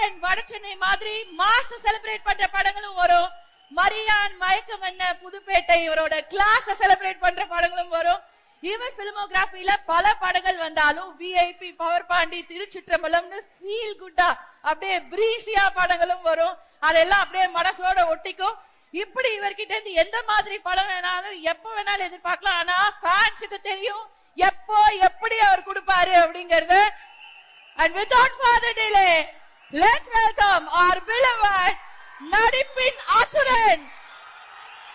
Again Vada Chennai மாதிரி மாச celebrate பண்ற படங்களும் வரும். மரியான், மயக்கம் என்ன, புதுப்பேட்டை இவரோட கிளாஸ் செலிப்ரேட் பண்ற படங்களும் வரும். இவர் பிலிமோகிராஃபில பல படங்கள் வந்தாலும் விஐபி, பவர் பாண்டி, திருச்சிற்றம்பலம்னு ஃபீல் குட்டா அப்படியே பிரீசியா படங்களும் வரும். அதெல்லாம் அப்படியே மனசோட ஒட்டிக்கும். இப்படி இவர்கிட்ட இருந்து எந்த மாதிரி படம் வேணாலும் எப்ப வேணாலும் எதிர்பார்க்கலாம். ஆனா ஃபேன்ஸுக்கு தெரியும் எப்போ எப்படி அவர் கொடுப்பாரு அப்படிங்கறது. And without further delay, let's welcome our beloved நடிப்பின் அசுரன்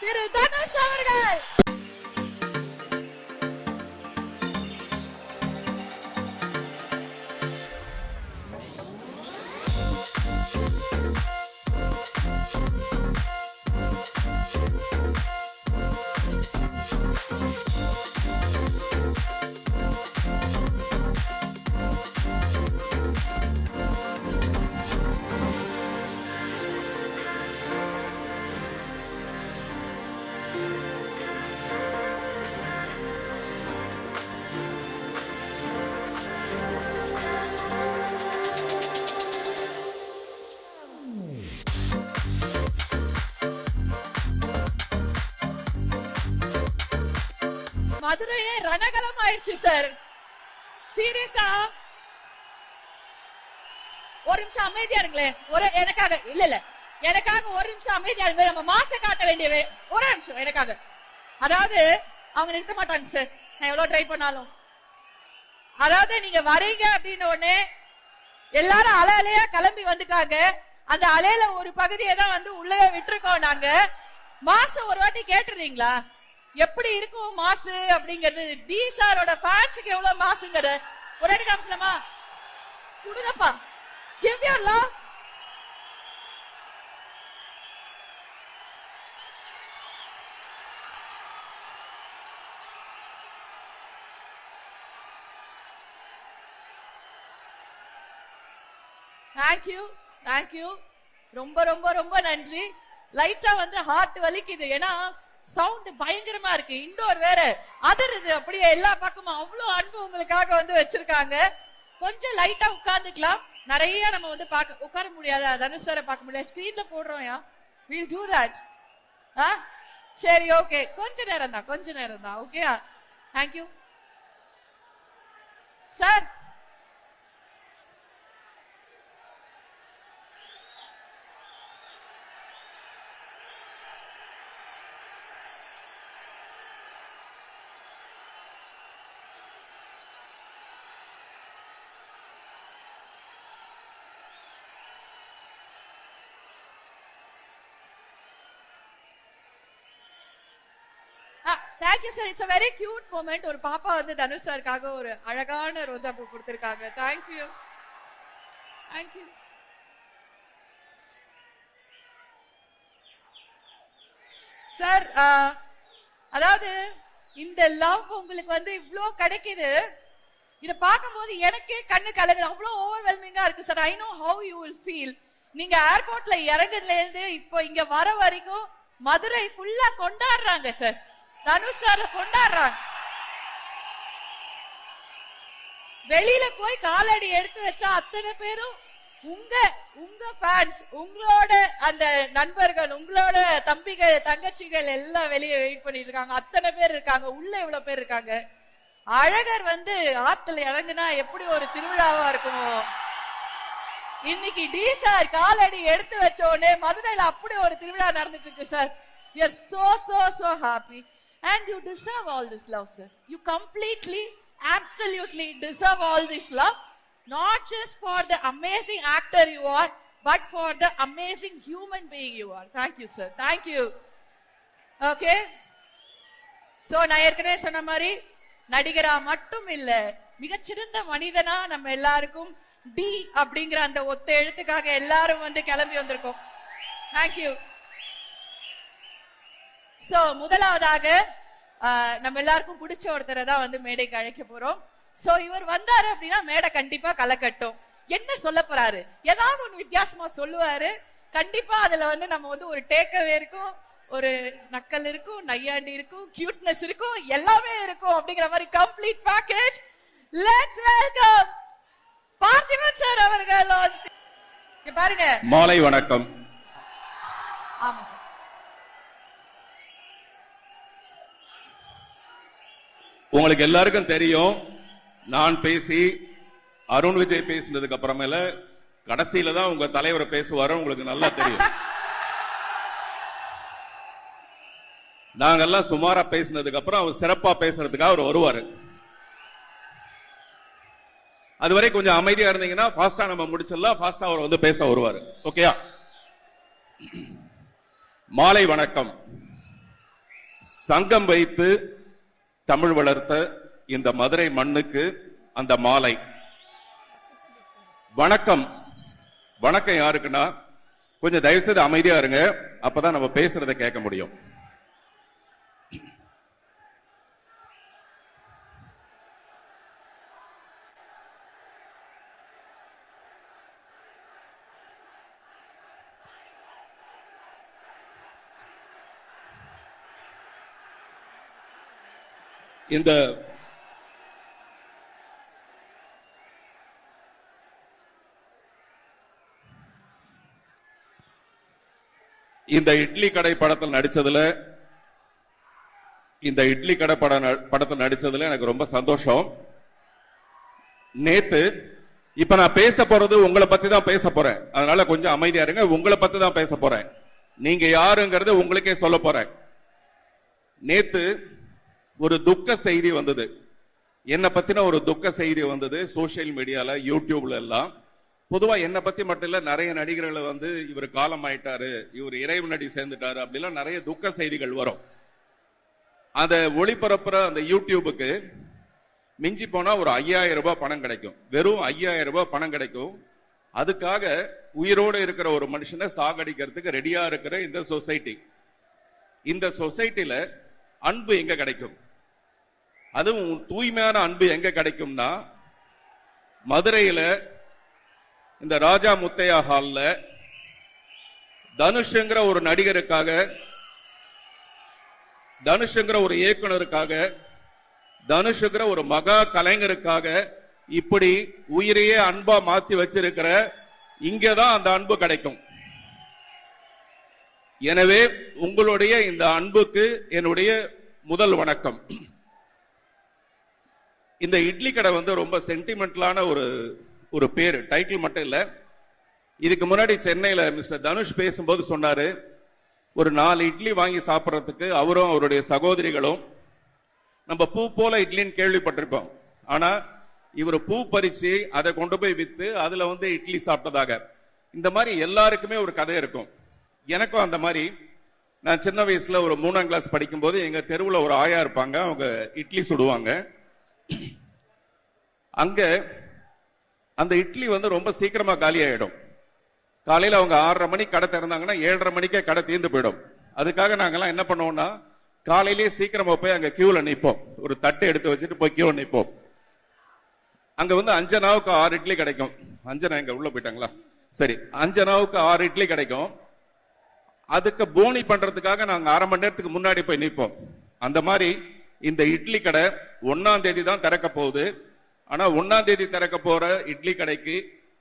திரு தனுஷ் அவர்கள். மதுரையே ரணகலம் ஆயிடுச்சு சார். சீரியஸா ஒரு நிமிஷம் அமைதியா இருங்களேன். எனக்காக எனக்காக ஒரு நிமிஷம் அமைதியா இருங்க. நம்ம மாச காட்ட வேண்டியது ஒரு நிமிஷம் எனக்காக. அதாவது அவங்க நிறுத்த மாட்டாங்க சார், நான் எவ்வளவு ட்ரை பண்ணாலும். அதாவது நீங்க வரீங்க அப்படின்னு உடனே எல்லாரும் அலையா கிளம்பி வந்துட்டாங்க. அந்த அலையில ஒரு பகுதியை தான் வந்து உள்ளே விட்டுருக்கோம் நாங்க. மாசம் ஒரு வாட்டி கேட்டுறீங்களா எப்படி இருக்கும் மாசு அப்படிங்கிறது? டி சாரோட ஃபேன்ஸுக்கு எவ்வளவு மாசுங்கிற ஒரு அடி காமிச்சலாமா? கொடுங்கப்பா, கிவ் யுவர் லவ். தேங்க்யூ ரொம்ப ரொம்ப ரொம்ப நன்றி. லைட்டா வந்து ஹார்ட் வலிக்குது, ஏன்னா சவுண்ட் பயங்கரமா இருக்கு. இன்டோர் வேற அதிருது அப்படியே எல்லா பக்கமும். அவ்வளவு அன்பு உங்களுக்காக வந்து வச்சிருக்காங்க. கொஞ்சம் லைட்டா உட்கார்ந்துக்கலாம். நிறைய நம்ம வந்து உட்கார முடியாது, தனுஷ் சாரை பார்க்க முடியாது. ஸ்கிரீன்ல போடுறோம். we'll do that. சரி, ஓகே, கொஞ்ச நேரம் தான். Okay, thank you sir. Thank you sir, it's a very cute moment. ஒரு பாப்பா வந்து தனுஷ் சாருக்காக ஒரு அழகான ரோஜா பூ கொடுத்திருக்காங்க. Thank you sir. அதாவது இந்த லவ் உங்களுக்கு வந்து இவ்ளோ கிடைக்குது. இத பார்க்கும்போது எனக்கே கண்ணு கலங்குது. அவ்வளோ ஓவர்வெல்மிங்கா இருக்கு sir. I know how you will feel. நீங்க ஏர்போர்ட்ல இறங்குறதுல இருந்து இப்போ இங்க வர வரைக்கும் மதுரை ஃபுல்லா கொண்டாடுறாங்க சார். தனுஷ் சார கொண்டாடுறாங்க. வெளியில போய் காலடி எடுத்து வச்சா அத்தனை பேரும் உங்க ஃபேன்ஸ், உங்களோட அந்த நண்பர்கள், உங்களோட தம்பிகள், தங்கச்சிகள் எல்லாம் வெளியே வெயிட் பண்ணிட்டு இருக்காங்க. அத்தனை பேர் இருக்காங்க. உள்ள இவ்வளவு பேர் இருக்காங்க. அழகர் வந்து ஆத்துல இறங்குனா எப்படி ஒரு திருவிழாவா இருக்குமோ, இன்னைக்கு டி சார் காலடி எடுத்து வச்ச உடனே மதுரையில அப்படி ஒரு திருவிழா நடந்துட்டு இருக்கு sir. We are so happy and you deserve all this love sir. You completely, absolutely deserve all this love, not just for the amazing actor you are, but for the amazing human being you are. Thank you sir, thank you. Okay, so நான் ஏற்கனவே சொன்ன மாதிரி நடிகரா மட்டும் இல்ல, மிகச்சிறந்த மனிதனா நம்ம எல்லாருக்கும் டி அப்படிங்கிற அந்த ஒத்த எழுத்துக்காக எல்லாரும் வந்து கிளம்பி வந்திருக்கோம். தேங்க்யூ. சோ முதலாவதாக நம்ம எல்லாருக்கும் பிடிச்ச ஒருத்தரை தான் வந்து மேடைக்கு அழைக்க போறோம். சோ இவர் வந்தாரு அப்படின்னா மேடை கண்டிப்பா கலக்கட்டும். என்ன சொல்ல போறாரு? ஏதாவது ஒண்ணு வித்தியாசமா சொல்லுவாரு. கண்டிப்பா அதுல வந்து நம்ம வந்து ஒரு டேக்அவே இருக்கும், ஒரு நக்கல் இருக்கும், நையாண்டி இருக்கும், கியூட்னஸ் இருக்கும், எல்லாமே இருக்கும். அப்படிங்கிற மாதிரி complete package. Let's welcome Parthiban sir அவர்கள். பாருங்க. மாலை வணக்கம். ஆமா சார். உங்களுக்கு எல்லாருக்கும் தெரியும், நான் பேசி அருண் விஜய் பேசினதுக்கு அப்புறமேல கடைசியில தான் உங்க தலைவர் பேசுவாரு. உங்களுக்கு நல்லா தெரியும். நாங்கெல்லாம் சுமாரா பேசினதுக்கு அப்புறம் அவர் சிறப்பா பேசுறதுக்காக அவர் வருவாரு. அதுவரை கொஞ்சம் அமைதியா இருந்தீங்கன்னா ஃபாஸ்டா நம்ம முடிச்சிடலாம். ஃபாஸ்டா அவர் வந்து பேச வருவாரு. ஓகேயா? மாலை வணக்கம். சங்கம் வைத்து தமிழ் வளர்த்த இந்த மதுரை மண்ணுக்கு அந்த மாலை வணக்கம். வணக்கம் யாருக்குன்னா, கொஞ்சம் தயவு செய்து அமைதியா இருங்க, அப்பதான் நம்ம பேசுறதை கேட்க முடியும். இந்த இட்லி கடை படத்தில் நடிச்சதுல எனக்கு ரொம்ப சந்தோஷம். நேத்து இப்ப நான் பேச போறது உங்களை பத்தி தான் பேச போறேன். அதனால கொஞ்சம் அமைதியா இருங்க. உங்களை பத்தி தான் பேச போறேன். நீங்க யாருங்கிறது உங்களுக்கே சொல்ல போறேன். நேத்து ஒரு துக்க செய்தி வந்தது. என்ன பத்தின ஒரு துக்க செய்தி வந்தது சோசியல் மீடியால, யூடியூப்ல எல்லாம். பொதுவா என்ன பத்தி மட்டும் இல்ல, நிறைய நடிகர்களை வந்து இவர் காலம் ஆயிட்டாரு, இவர் இறைவன் அடி சேர்ந்துட்டாரு அப்படிலாம் நிறைய துக்க செய்திகள் வரும். அந்த ஒளிபரப்புற அந்த யூடியூபுக்கு மிஞ்சி போனா ஒரு 5000 ரூபாய் பணம் கிடைக்கும். வெறும் 5000 ரூபாய் பணம் கிடைக்கும். அதுக்காக உயிரோடு இருக்கிற ஒரு மனுஷனை சாகடிக்கிறதுக்கு ரெடியா இருக்கிற இந்த சொசைட்டில அன்பு எங்க கிடைக்கும்? அதுவும் தூய்மையான அன்பு எங்க கிடைக்கும்னா, மதுரையில இந்த ராஜா முத்தையா ஹால்ல தனுஷ்ங்கிற ஒரு நடிகருக்காக, தனுஷ்ங்கிற ஒரு இயக்குனருக்காக, தனுஷ்ங்கிற ஒரு மகா கலைஞருக்காக இப்படி உயிரையே அன்பா மாத்தி வச்சிருக்கிற இங்கதான் அந்த அன்பு கிடைக்கும். எனவே உங்களுடைய இந்த அன்புக்கு என்னுடைய முதல் வணக்கம். இந்த இட்லி கடை வந்து ரொம்ப சென்டிமெண்டலான ஒரு பேரு, டைட்டில் மட்டும் இல்ல. இதுக்கு முன்னாடி சென்னையில மிஸ்டர் தனுஷ் பேசும்போது சொன்னாரு, ஒரு 4 இட்லி வாங்கி சாப்பிட்றதுக்கு அவரும் அவருடைய சகோதரிகளும், நம்ம பூ போல இட்லின்னு கேள்விப்பட்டிருப்போம், ஆனா இவர் பூ பறிச்சு அதை கொண்டு போய் வித்து அதுல வந்து இட்லி சாப்பிட்டதாக. இந்த மாதிரி எல்லாருக்குமே ஒரு கதை இருக்கும். எனக்கும் அந்த மாதிரி, நான் சின்ன வயசுல ஒரு 3ஆம் கிளாஸ் படிக்கும் போது எங்க தெருவுல ஒரு ஆயா இருப்பாங்க. அவங்க இட்லி சுடுவாங்க. அங்க அந்த இட்லி வந்து ரொம்ப சீக்கிரமா காலி ஆயிடும். காலையில அவங்க 6:30 மணிக்கு கடை திறந்தாங்கன்னா 7:30 மணிக்கே கடை தீர்ந்து போயிடும். அதுக்காக நாங்கெல்லாம் என்ன பண்ணுவோம்னா, காலையிலேயே சீக்கிரமா போய் அங்க கியூல நிற்போம். ஒரு தட்டை எடுத்து வச்சுட்டு போய் கியூல நிற்போம். அங்க வந்து 5 அணாவுக்கு 6 இட்லி கிடைக்கும். 5 அணா எங்க உள்ள போயிட்டாங்களா? சரி, 5 அணாவுக்கு 6 இட்லி கிடைக்கும். அதுக்கு போனி பண்றதுக்காக நாங்க 1/2 மணி நேரத்துக்கு முன்னாடி போய் நிற்போம். அந்த மாதிரி இந்த இட்லி கடை 1ஆம் தேதி தான் திறக்க போகுது. ஆனா 1ஆம் தேதி திறக்க போற இட்லி கடைக்கு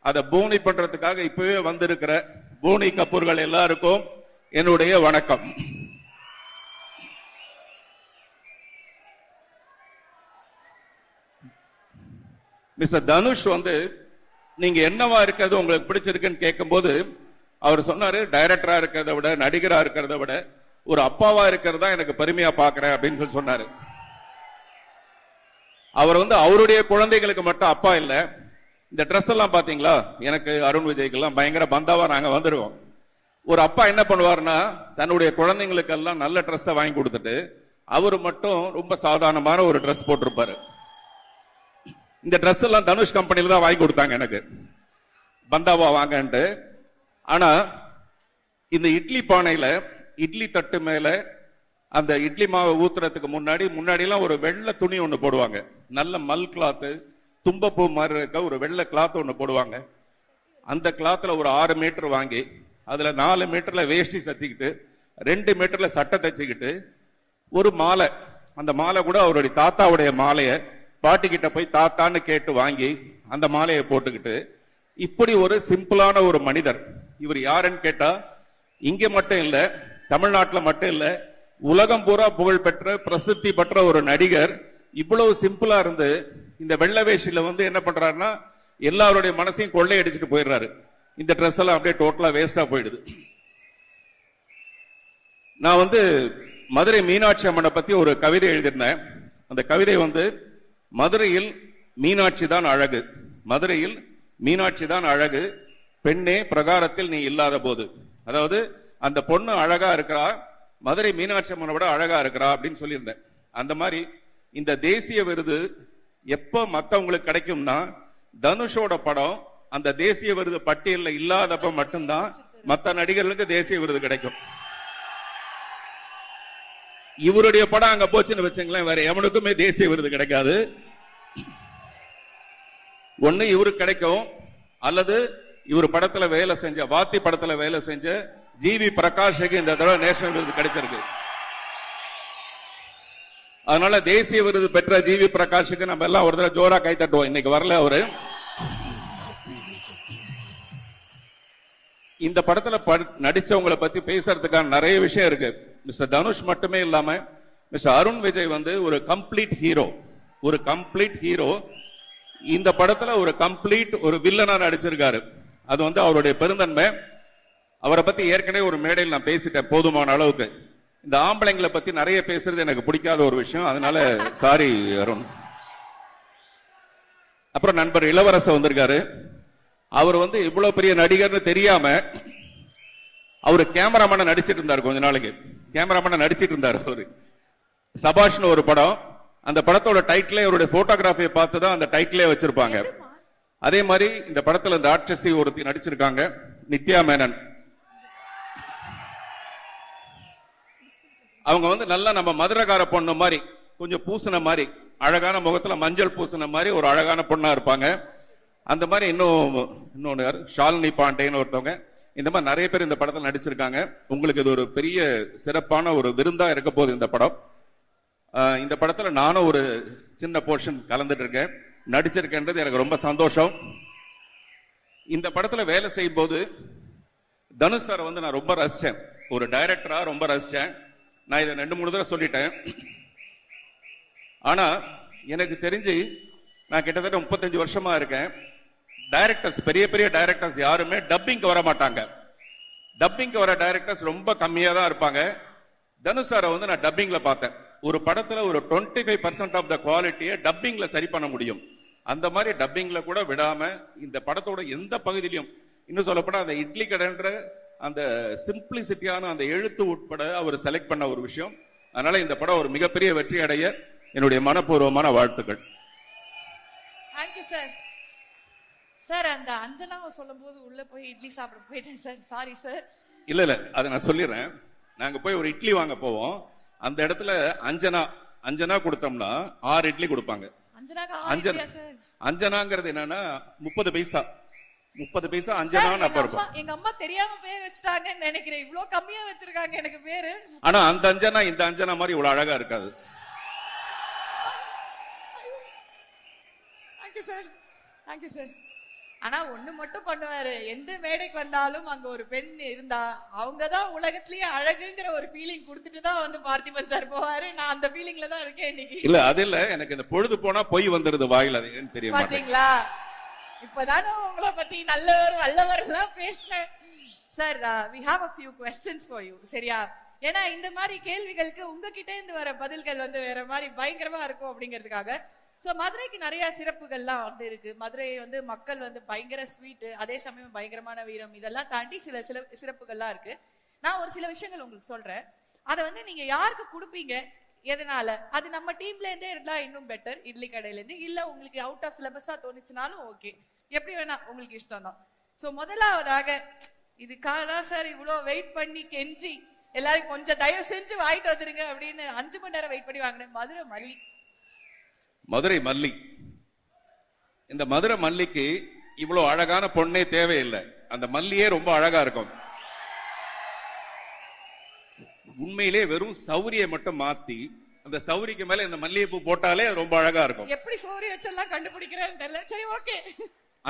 அதை போனி பண்றதுக்காக இப்பவே வந்திருக்கிற போனி கப்பூர்கள் எல்லாருக்கும் என்னுடைய வணக்கம். மிஸ்டர் தனுஷ் வந்து நீங்க என்னவா இருக்கிறது உங்களுக்கு பிடிச்சிருக்குன்னு கேட்கும் போது அவர் சொன்னாரு, டைரக்டரா இருக்கிறத விட, நடிகரா இருக்கிறத விட ஒரு அப்பாவா இருக்கிறதா எனக்கு பெருமையா பாக்குறேன் அப்படின்னு சொல்லி சொன்னாரு. அவர் வந்து அவருடைய குழந்தைகளுக்கு மட்டும் அப்பா இல்ல. இந்த ட்ரெஸ் எல்லாம் பாத்தீங்களா, எனக்கு அருண் விஜய்க்கு எல்லாம் பயங்கர பந்தாவா நாங்க வந்துருவோம். ஒரு அப்பா என்ன பண்ணுவாருன்னா, தன்னுடைய குழந்தைங்களுக்கு எல்லாம் நல்ல ட்ரெஸ் வாங்கி கொடுத்துட்டு அவரு மட்டும் ரொம்ப சாதாரணமான ஒரு ட்ரெஸ் போட்டிருப்பாரு. இந்த ட்ரெஸ் எல்லாம் தனுஷ் கம்பெனில தான் வாங்கி கொடுத்தாங்க எனக்கு, பந்தாவா வாங்கன்ட்டு. ஆனா இந்த இட்லி பானையில, இட்லி தட்டு மேல அந்த இட்லி மாவை ஊத்துறதுக்கு முன்னாடி எல்லாம் ஒரு வெள்ளை துணி ஒண்ணு போடுவாங்க. நல்ல மல் கிளாத்து, தும்பப்பூ மாதிரி இருக்க ஒரு வெள்ளை கிளாத் ஒண்ணு போடுவாங்க. அந்த கிளாத்ல ஒரு 6 மீட்டர் வாங்கி அதுல 4 மீட்டர்ல வேஷ்டி சத்திக்கிட்டு 2 மீட்டர்ல சட்டை தச்சுக்கிட்டு ஒரு மாலை, அந்த மாலை கூட அவருடைய தாத்தாவுடைய மாலைய பாட்டி கிட்ட போய் தாத்தான்னு கேட்டு வாங்கி அந்த மாலையை போட்டுக்கிட்டு இப்படி ஒரு சிம்பிளான ஒரு மனிதர். இவர் யாருன்னு கேட்டா இங்க மட்டும் இல்ல, தமிழ்நாட்டில் மட்டும் இல்ல, உலகம் பூரா புகழ் பெற்ற பிரசித்தி பெற்ற ஒரு நடிகர். இவ்வளவு சிம்பிளா இருந்து இந்த வெள்ள வேஷில வந்து என்ன பண்றாருன்னா எல்லாருடைய மனசையும் கொள்ளையடிச்சிட்டு போயிடுறாரு. இந்த ட்ரெஸ் எல்லாம் அப்படியே டோட்டலா வேஸ்டா போயிடுது. நான் வந்து மதுரை மீனாட்சி அம்மனை பத்தி ஒரு கவிதை எழுதியிருந்தேன். அந்த கவிதை வந்து மதுரையில் மீனாட்சி தான் அழகு, மதுரையில் மீனாட்சி தான் அழகு, பெண்ணே பிரகாரத்தில் நீ இல்லாத போது. அதாவது அந்த பொண்ணு அழகா இருக்கிறா, மதுரை மீனாட்சி அம்மனை விட அழகா இருக்கிறா அப்படின்னு சொல்லியிருந்தேன். அந்த மாதிரி இந்த தேசிய விருது எப்ப மத்தவங்களுக்கு கிடைக்கும்னா தனுஷோட படம் அந்த தேசிய விருது பட்டியலில் இல்லாதப்ப மட்டும்தான் மத்த நடிகர்களுக்கு தேசிய விருது கிடைக்கும். இவருடைய படம் அங்க போச்சுன்னு வச்சுங்களேன், வேற எவனுக்குமே தேசிய விருது கிடைக்காது. ஒண்ணு இவருக்கு கிடைக்கும், அல்லது இவர் படத்துல வேலை செஞ்ச, வாத்தி படத்துல வேலை செஞ்ச ஜிவி பிரகாஷுக்கு இந்த தடவை நேஷனல் விருது கிடைச்சிருக்கு. அதனால தேசிய விருது பெற்ற ஜிவி பிரகாஷுக்கு நம்ம எல்லாம் ஒரு தடவை ஜோரா கை தட்டுவோம். இன்னைக்கு வரல அவரு. இந்த படத்துல நடிச்சவங்களை பத்தி பேசுறதுக்கான நிறைய விஷயம் இருக்கு. மிஸ்டர் தனுஷ் மட்டுமே இல்லாம மிஸ்டர் அருண் விஜய் வந்து ஒரு கம்ப்ளீட் ஹீரோ, ஒரு கம்ப்ளீட் ஹீரோ. இந்த படத்துல ஒரு கம்ப்ளீட் ஒரு வில்லனா நடிச்சிருக்காரு. அது வந்து அவருடைய பெருந்தன்மை. அவரை பத்தி ஏற்கனவே ஒரு மேடையில் நான் பேசிட்டேன் போதுமான அளவுக்கு. இந்த ஆம்பளைங்களை பத்தி நிறைய பேசுறது எனக்கு பிடிக்காத ஒரு விஷயம், அதனால சாரி அருண். அப்புறம் நண்பர் இளவரசர் வந்திருக்காரு. அவர் வந்து இவ்வளவு பெரிய நடிகர்னு தெரியாம அவரு கேமராமேன நடிச்சிட்டு இருந்தாரு. கொஞ்ச நாளைக்கு கேமராமேன நடிச்சிட்டு இருந்தாரு. அவரு சபாஷ்னு ஒரு படம், அந்த படத்தோட டைட்டிலே அவருடைய போட்டோகிராஃபியை பார்த்து தான் அந்த டைட்டிலே வச்சிருப்பாங்க. அதே மாதிரி இந்த படத்துல இந்த ராட்சசி ஒருத்தி நடிச்சிருக்காங்க, நித்யா மேனன். அவங்க வந்து நல்லா நம்ம மதுரகார பொண்ணு மாதிரி, கொஞ்சம் பூசின மாதிரி, அழகான முகத்துல மஞ்சள் பூசின மாதிரி ஒரு அழகான பொண்ணா இருப்பாங்க. அந்த மாதிரி இன்னொன்னு ஷாலினி பாண்டேன்னு ஒருத்தவங்க. இந்த மாதிரி நிறைய பேர் இந்த படத்தில் நடிச்சிருக்காங்க. உங்களுக்கு இது ஒரு பெரிய சிறப்பான ஒரு விருந்தா இருக்க போகுது இந்த படம். இந்த படத்துல நானும் ஒரு சின்ன போர்ஷன் கலந்துட்டு இருக்கேன், நடிச்சிருக்கேன்றது எனக்கு ரொம்ப சந்தோஷம். இந்த படத்துல வேலை செய்யும் போது தனுஷ் சார் வந்து நான் ரொம்ப ரசிச்சேன், ஒரு டைரக்டரா ரொம்ப ரசிச்சேன். நான் இதை 2-3 தடவை சொல்லிட்டேன். ஆனா எனக்கு தெரிஞ்சு நான் கிட்டத்தட்ட 35 வருஷமா இருக்கேன். டைரக்டர்ஸ், பெரிய பெரிய டைரக்டர்ஸ் யாருமே டப்பிங் வர மாட்டாங்க. டப்பிங் வர டைரக்டர்ஸ் ரொம்ப கம்மியா தான் இருப்பாங்க. தனுஷ் சாரை வந்து நான் டப்பிங்ல பார்த்தேன். ஒரு படத்துல ஒரு 25% ஆஃப் த குவாலிட்டியை டப்பிங்ல சரி பண்ண முடியும். அந்த மாதிரி டப்பிங்ல கூட விடாம இந்த படத்தோட எந்த பகுதியிலும், இன்னும் சொல்லப்போனா அந்த இட்லி கடைன்ற அந்த சிம்பிளிசிட்டியான அந்த எழுத்து உட்பட அவர் செலக்ட் பண்ண ஒரு விஷயம். அதனால இந்த படம் ஒரு மிகப்பெரிய வெற்றி அடைய என்னுடைய மனப்பூர்வமான வாழ்த்துக்கள். Thank you sir. சார் அந்த அஞ்சனாவை சொல்லும் போது உள்ள போய் இட்லி சாப்பிட போயிட்டேன் சார், சாரி சார். இல்ல அதை நான் சொல்லிடுறேன். நாங்க போய் ஒரு இட்லி வாங்க போவோம், அந்த இடத்துல அஞ்சனா கொடுத்தோம்னா 6 இட்லி கொடுப்பாங்க. அஞ்சனாங்கிறது என்னன்னா 30 பைசா அஞ்சனா அப்ப இருக்கும். எங்க அம்மா தெரியாம பேர் வச்சுட்டாங்கன்னு நினைக்கிறேன், இவ்வளவு கம்மியா வச்சிருக்காங்க எனக்கு பேரு. ஆனா அந்த அஞ்சனா இந்த அஞ்சனா மாதிரி இவ்வளவு அழகா இருக்காது. Thank you sir. ஆனா ஒண்ணு மட்டும் பண்ணுவாரு, எந்த மேடைக்கு வந்தாலும் அங்க ஒரு பெண் இருந்தா அவங்கதான் உலகத்திலேயே அழகுங்கிற ஒரு ஃபீலிங் கொடுத்துட்டு தான் வந்து பார்த்திபன் சார் போவாரு. நான் அந்த ஃபீலிங்ல தான் இருக்கேன் இன்னைக்கு. இல்ல அது இல்ல, எனக்கு இந்த பொழுது போனா பொய் வந்துருது வாயில, அது ஏன்னு தெரிய மாட்டேங்குது. பாத்தீங்களா, இப்பதானே உங்களை பத்தி நல்லவர் வல்லவர் எல்லாம் பேசுறேன். Sir, we have a few questions for you. சரியா? ஏன்னா இந்த மாதிரி கேள்விகளுக்கு உங்ககிட்ட இருந்து வர பதில்கள் வந்து வேற மாதிரி பயங்கரமா இருக்கும் அப்படிங்கிறதுக்காக. சோ மதுரைக்கு நிறைய சிறப்புகள்லாம் வந்து இருக்கு. மதுரை வந்து மக்கள் வந்து பயங்கர ஸ்வீட், அதே சமயம் பயங்கரமான வீரம், இதெல்லாம் தாண்டி சில சிறப்புகள்லாம் இருக்கு. நான் ஒரு சில விஷயங்கள் உங்களுக்கு சொல்றேன், அதை வந்து நீங்க யாருக்கு கொடுப்பீங்க, எதனால? அது நம்ம டீம்ல இருந்தே இருந்தா இன்னும் பெட்டர், இட்லி கடையில இருந்து. இல்ல உங்களுக்கு அவுட் ஆஃப் சிலபஸா தோணுச்சுனாலும் ஓகே, எப்படி வேணா உங்களுக்கு இஷ்டம் தான். சோ முதலாவதாக இதுக்காக தான் சார் இவ்வளவு வெயிட் பண்ணி கெஞ்சி எல்லாரும் கொஞ்சம் தயவு செஞ்சு வாங்கிட்டு வந்துருங்க அப்படின்னு 5 மணி நேரம் வெயிட் பண்ணி வாங்கினேன். மதுரை மல்லி. இந்த மதுரை மல்லிக்கு இவ்வளவு அழகான பொண்ணே தேவையில்லை, அந்த மல்லியே ரொம்ப அழகா இருக்கும். உண்மையிலே வெறும் சௌரியை மட்டும் மாத்தி அந்த சௌரிக்கு மேல இந்த மல்லிகைப்பூ போட்டாலே ரொம்ப அழகா இருக்கும். எப்படி சௌரிய வச்செல்லாம் கண்டுபிடிக்கிறேன்னு தெரியல. சரி, ஓகே.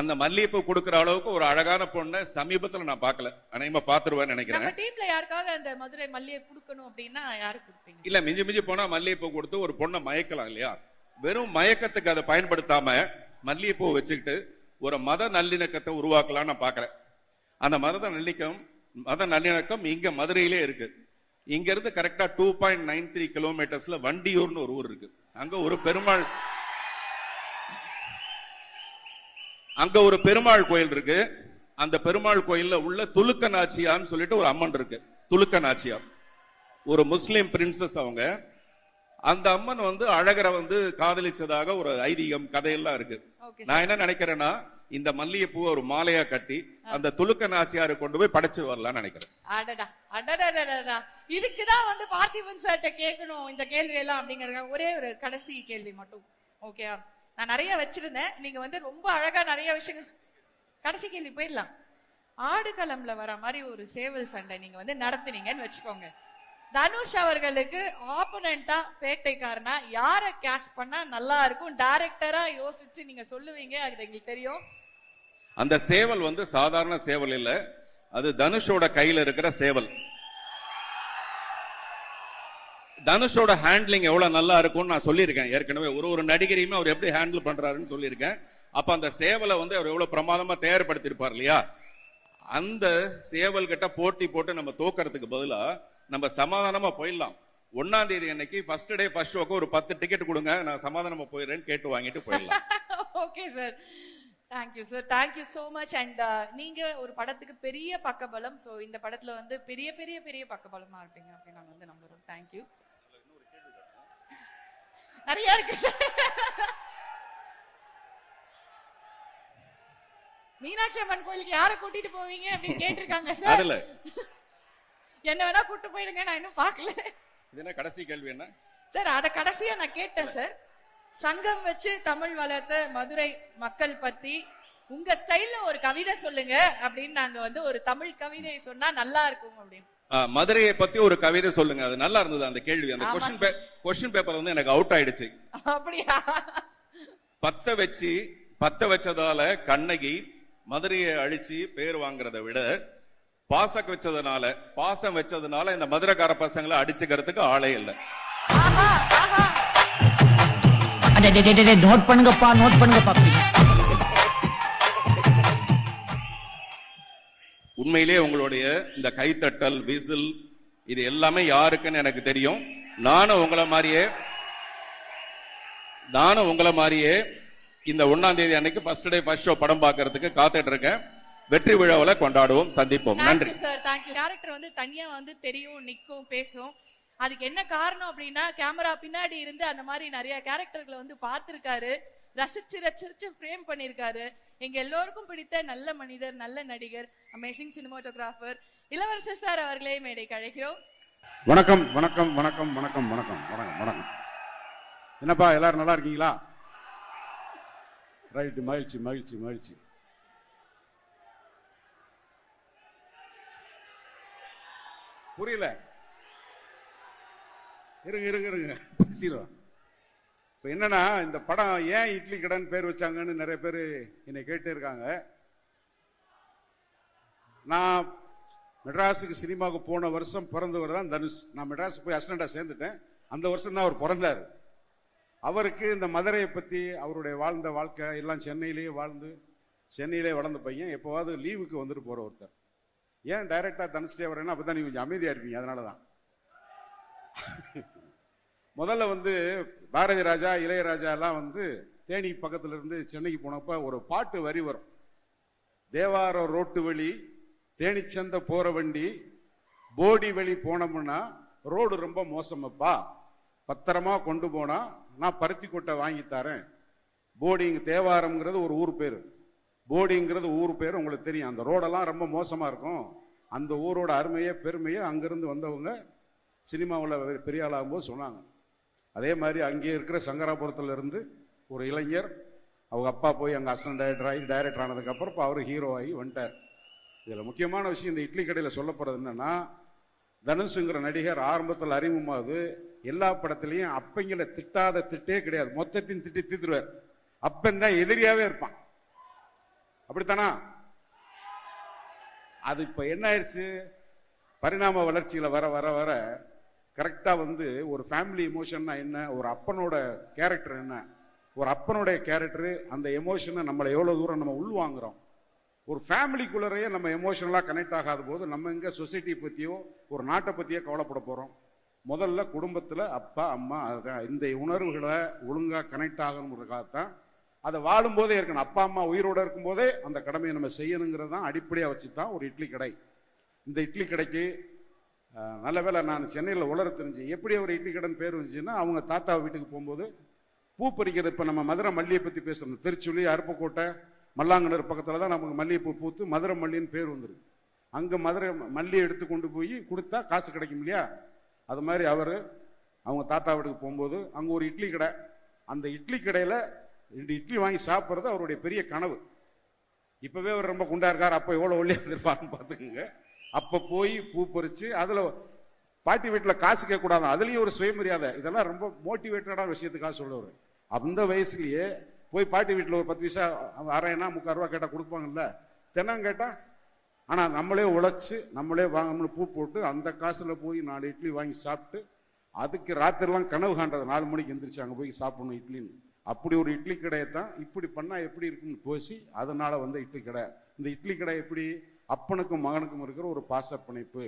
அந்த மல்லிகைப்பூ கொடுக்கிற அளவுக்கு ஒரு அழகான பொண்ணை சமீபத்துல நான் பார்க்கல. அனைமா பாத்துருவேன்னு நினைக்கிறேன். நம்ம டீம்ல யாருக்காவது அந்த மதுரை மல்லிகை கொடுக்கணும் அப்படின்னா யாருக்கு கொடுப்பீங்க? இல்ல, மிஞ்சி மிஞ்சி போனா மல்லிகைப்பூ கொடுத்து ஒரு பொண்ணை மயக்கலாம் இல்லையா? வெறும் மயக்கத்துக்கு அதை பயன்படுத்தாம மல்லிகைப்பூ வச்சுக்கிட்டு ஒரு மத நல்லிணக்கத்தை உருவாக்கலாம்னு நான் பாக்குறேன். அந்த மத நல்லிணக்கம் இங்க மதுரையிலே இருக்கு. இங்க இருந்து கரெக்டா 2.93 கிலோமீட்டர்ஸ்ல வண்டியூர்னு ஒரு ஊர் இருக்கு. அங்க ஒரு பெருமாள் கோயில் இருக்கு. அந்த பெருமாள் கோயில்ல உள்ள துலுக்க நாச்சியான்னு சொல்லிட்டு ஒரு அம்மன் இருக்கு. துலுக்க நாச்சியா ஒரு முஸ்லிம் பிரின்சஸ். அவங்க அந்த அம்மன் அழகரை காதலிச்சதாக ஒரு ஐதீகம் கதையெல்லாம் இருக்கு. நான் என்ன நினைக்கிறேன்னா, இந்த மல்லிகைப்பூ ஒரு மாலையா கட்டி அந்த துலுக்க நாச்சியாரை கொண்டு போய் படைச்சு வரலாம்னு நினைக்கிறேன். இதுக்குதான் பார்த்திபன் சார்ட்ட கேட்கணும் இந்த கேள்வி எல்லாம் அப்படிங்கறது. ஒரே ஒரு கடைசி கேள்வி மட்டும், ஓகே? நான் நிறைய வச்சிருந்தேன், நீங்க ரொம்ப அழகா நிறைய விஷயங்கள். கடைசி கேள்வி போயிடலாம். ஆடுகளம்ல வர மாதிரி ஒரு சேவல் சண்டை நீங்க நடத்துனீங்கன்னு வச்சுக்கோங்க. தனுஷ் அவர்களுக்கு ஆப்போனண்டா பேட்டைக்காரனா யார கேஸ்ட் பண்ணா நல்லா இருக்கும் டைரக்டரா யோசிச்சு நீங்க சொல்லுவீங்க, அது எங்களுக்கு தெரியும். அந்த சேவல் சாதாரண சேவல் இல்ல, அது தனுஷோட கையில இருக்கிற சேவல். தனுஷோட ஹேண்ட்லிங் எவ்வளவு நல்லா இருக்கும்னு நான் சொல்லியிருக்கேன் ஏற்கனவே. ஒரு நடிகரையுமே அவர் எப்படி ஹேண்டில் பண்றாருன்னு சொல்லியிருக்கேன். அப்ப அந்த சேவலை அவர் எவ்வளவு பிரமாதமா தயார்படுத்திருப்பார் இல்லையா? அந்த சேவல் கிட்ட போட்டி போட்டு நம்ம தோக்கறதுக்கு பதிலா நம்ம சமாதானமா போயிடலாம். 1ஆம் தேதி அன்னைக்கு ஃபர்ஸ்ட் டே ஃபர்ஸ்ட் ஷோக்கு ஒரு 10 டிக்கெட் கொடுங்க, நான் சமாதானமா போயிடுறேன்னு கேட்டு வாங்கிட்டு போயிடலாம். Okay sir, thank you sir, thank you so much. And நீங்க ஒரு படத்துக்கு பெரிய பக்கபலம். சோ இந்த படத்துல பெரிய பெரிய பெரிய பக்கபலமா இருப்பீங்க அப்படின்னு நாங்க நம்புறோம். தேங்க்யூ. நிறைய இருக்கு சார். மீனாட்சி அம்மன் கோயிலுக்கு யாரை கூட்டிட்டு போவீங்க அப்படின்னு கேட்டிருக்காங்க சார். என்ன வேணா கூட்டு போயிடுங்க, நான் இன்னும் பாக்கல. இது என்ன கடைசி கேள்வி என்ன சார்? அத கடைசியா நான் கேட்டேன் சார். சங்கம் வச்சு தமிழ் வளர்த்த மதுரை மக்கள் பத்தி உங்க ஸ்டைல்ல ஒரு கவிதை சொல்லுங்க அப்படின்னு நாங்க ஒரு தமிழ் கவிதை சொன்னா நல்லா இருக்கும் அப்படின்னு. மதுரையை பத்தி ஒரு கவிதை சொல்லுங்க. அது நல்லா இருந்தது அந்த கேள்வி. அந்த கொஸ்டின் பேப்பர் எனக்கு அவுட் ஆயிடுச்சு. அப்படியா? பத்த வச்சதால கண்ணகி மதுரையை அழிச்சு பேர் வாங்குறத விட பாசம் வச்சதுனால இந்த மதுரைக்கார பசங்களை அடிச்சுக்கிறதுக்கு ஆளே இல்லை. நோட் பண்ணுங்கப்பா. உண்மையிலே உங்களுடைய இந்த கைத்தட்டல், விசில், இது எல்லாமே யாருக்குன்னு எனக்கு தெரியும். நானும் உங்களை மாதிரியே இந்த 1ஆம் தேதி அன்னைக்கு ஃபர்ஸ்ட் டே ஃபர்ஸ்ட் ஷோ படம் பார்க்கிறதுக்கு காத்துட்டு இருக்கேன். வெற்றி விழாவில் கொண்டாடுவோம், சந்திப்போம். நன்றி சார், தேங்க்யூ. கேரக்டர் தனியா தெரியும், நிக்கும், பேசும். அதுக்கு என்ன காரணம் அப்படின்னா, கேமரா பின்னாடி இருந்து அந்த மாதிரி நிறைய கேரக்டர்களை பார்த்திருக்காரு, ரசிச்சு ஃப்ரேம் பண்ணிருக்காரு. எங்க எல்லோருக்கும் பிடித்த நல்ல மனிதர், நல்ல நடிகர், அமேசிங் சினிமாட்டோகிராஃபர் இளவரசர் சார் அவர்களே மேடைக்கு அழைக்கிறோம். வணக்கம் வணக்கம் வணக்கம் வணக்கம் வணக்கம் வணக்கம் வணக்கம். என்னப்பா எல்லாரும் நல்லா இருக்கீங்களா? ரைட், மகிழ்ச்சி மகிழ்ச்சி மகிழ்ச்சி. புரியல, இருங்க பேசிடுறோம். இப்ப என்னன்னா, இந்த படம் ஏன் இட்லி கடன் பேர் வச்சாங்கன்னு நிறைய பேர் என்னை கேட்டு இருக்காங்க. நான் மெட்ராஸுக்கு சினிமாவுக்கு போன வருஷம் பிறந்தவர் தான் தனுஷ். நான் மெட்ராஸுக்கு போய் அசிஸ்டண்டா சேர்ந்துட்டேன். அந்த வருஷம் தான் அவர் பிறந்தார். அவருக்கு இந்த மதுரையை பத்தி, அவருடைய வாழ்ந்த வாழ்க்கை எல்லாம் சென்னையிலேயே வாழ்ந்து சென்னையிலே வளர்ந்த பையன். எப்போவாவது லீவுக்கு வந்துட்டு போற ஒருத்தர். ஏன் டைரக்டா தனுஷ்டே வரேன்னா அப்பதான் நீங்க கொஞ்சம் அமைதியா இருப்பீங்க, அதனாலதான். முதல்ல பாரதி ராஜா, இளையராஜா எல்லாம் தேனி பக்கத்துல இருந்து சென்னைக்கு போனப்ப ஒரு பாட்டு வரி வரும். தேவார ரோட்டு வழி தேனிச்சந்த போற வண்டி போடி வழி போனோம்னா ரோடு ரொம்ப மோசமப்பா, பத்திரமா கொண்டு போனா நான் பருத்தி கொட்டை வாங்கி தரேன். போடிங் தேவாரம்ங்கிறது ஒரு ஊர் பேரு, போடிங்கிறது ஊர் பேரு உங்களுக்கு தெரியும். அந்த ரோடெல்லாம் ரொம்ப மோசமா இருக்கும். அந்த ஊரோட அருமையே பெருமையே அங்கிருந்து வந்தவங்க சினிமாவில் பெரிய ஆளாகும்போது சொன்னாங்க. அதே மாதிரி அங்கே இருக்கிற சங்கராபுரத்துல இருந்து ஒரு இளைஞர், அவங்க அப்பா போய் அங்கே அசிஸ்டன்ட் டைரக்டர் ஆனதுக்கு அப்புறம் இப்போ அவர் ஹீரோ ஆகி வந்துட்டார். இதுல முக்கியமான விஷயம் இந்த இட்லி கடையில் சொல்லப்படுறது என்னன்னா, தனுஷுங்கிற நடிகர் ஆரம்பத்தில் அறிமுகமாவது எல்லா படத்திலையும் அப்பங்களை திட்டாத திட்டே கிடையாது. மொத்தத்தையும் திட்டி தீத்துருவார். அப்பந்தான் எதிரியாவே இருப்பான். அப்படித்தானா? அது இப்ப என்ன ஆயிடுச்சு, பரிணாம வளர்ச்சியில வர வர வர கரெக்டா வந்து ஒரு ஃபேமிலி எமோஷன்னா என்ன, ஒரு அப்பனோட கேரக்டர் என்ன, ஒரு அப்பனுடைய கேரக்டர் அந்த எமோஷனை நம்மளை எவ்வளவு தூரம் நம்ம உள்வாங்குறோம். ஒரு ஃபேமிலிக்குள்ளரையே நம்ம எமோஷனலா கனெக்ட் ஆகாத போது நம்ம எங்க சொசைட்டி பத்தியோ ஒரு நாட்டை பத்தியோ கவலைப்பட போறோம்? முதல்ல குடும்பத்துல அப்பா அம்மா, அதுதான் இந்த உணர்வுகளை ஒழுங்கா கனெக்ட் ஆகணுங்கிறதுக்காகத்தான் அதை வாழும் போதே இருக்கணும். அப்பா அம்மா உயிரோட இருக்கும் போதே அந்த கடமையை நம்ம செய்யணுங்கிறது தான் அடிப்படையா வச்சுதான் ஒரு இட்லி கடை. இந்த இட்லி கடைக்கு நல்ல வேளை நான் சென்னையில் உலர தெரிஞ்சு எப்படி ஒரு இட்லி கடைன்னு பேர் வந்துச்சுன்னா, அவங்க தாத்தா வீட்டுக்கு போகும்போது பூ பறிக்கிறது, இப்போ நம்ம மதுரை மல்லியை பற்றி பேசணும், திருச்சுழி அருப்புக்கோட்டை மல்லாங்கனர் பக்கத்தில் தான் நமக்கு மல்லிகைப்பூ பூத்து மதுரை மல்லின்னு பேர் வந்துருக்கு. அங்கே மதுரை மல்லியை எடுத்து கொண்டு போய் கொடுத்தா காசு கிடைக்கும் இல்லையா? அது மாதிரி அவர் அவங்க தாத்தா வீட்டுக்கு போகும்போது அங்கே ஒரு இட்லி கடை, அந்த இட்லி கடையில் 2 இட்லி வாங்கி சாப்பிட்றது அவருடைய பெரிய கனவு. இப்பவே அவர் ரொம்ப குண்டா இருக்கார், அப்போ எவ்வளோ ஒல்லியா இருப்பாருன்னு பார்த்துக்குங்க. அப்போ போய் பூ பறிச்சு அதில் பாட்டி வீட்டில் காசு கேட்கக்கூடாது, அதுலேயும் ஒரு சுயமரியாதை, இதெல்லாம் ரொம்ப மோட்டிவேட்டடான விஷயத்துக்காக சொல்லுவார். அந்த வயசுலயே போய் பாட்டி வீட்டில் ஒரு 10 பைசா அரைனா 3/4 ரூபா கேட்டால் கொடுப்பாங்கல்ல, தினம் கேட்டால். ஆனால் நம்மளே உழைச்சி நம்மளே வாங்கணும்னு பூ போட்டு அந்த காசில் போய் 4 இட்லி வாங்கி சாப்பிட்டு அதுக்கு ராத்திரிலாம் கனவு காண்றது 4 மணிக்கு எந்திரிச்சு அங்கே போய் சாப்பிடணும் இட்லின்னு. அப்படி ஒரு இட்லி கடையை தான் இப்படி பண்ணா எப்படி இருக்குன்னு பேசி அதனால வந்து இட்லி கடை. இந்த இட்லி கடை எப்படி அப்பனுக்கும் மகனுக்கும் இருக்கிற ஒரு பாச பிணைப்பு.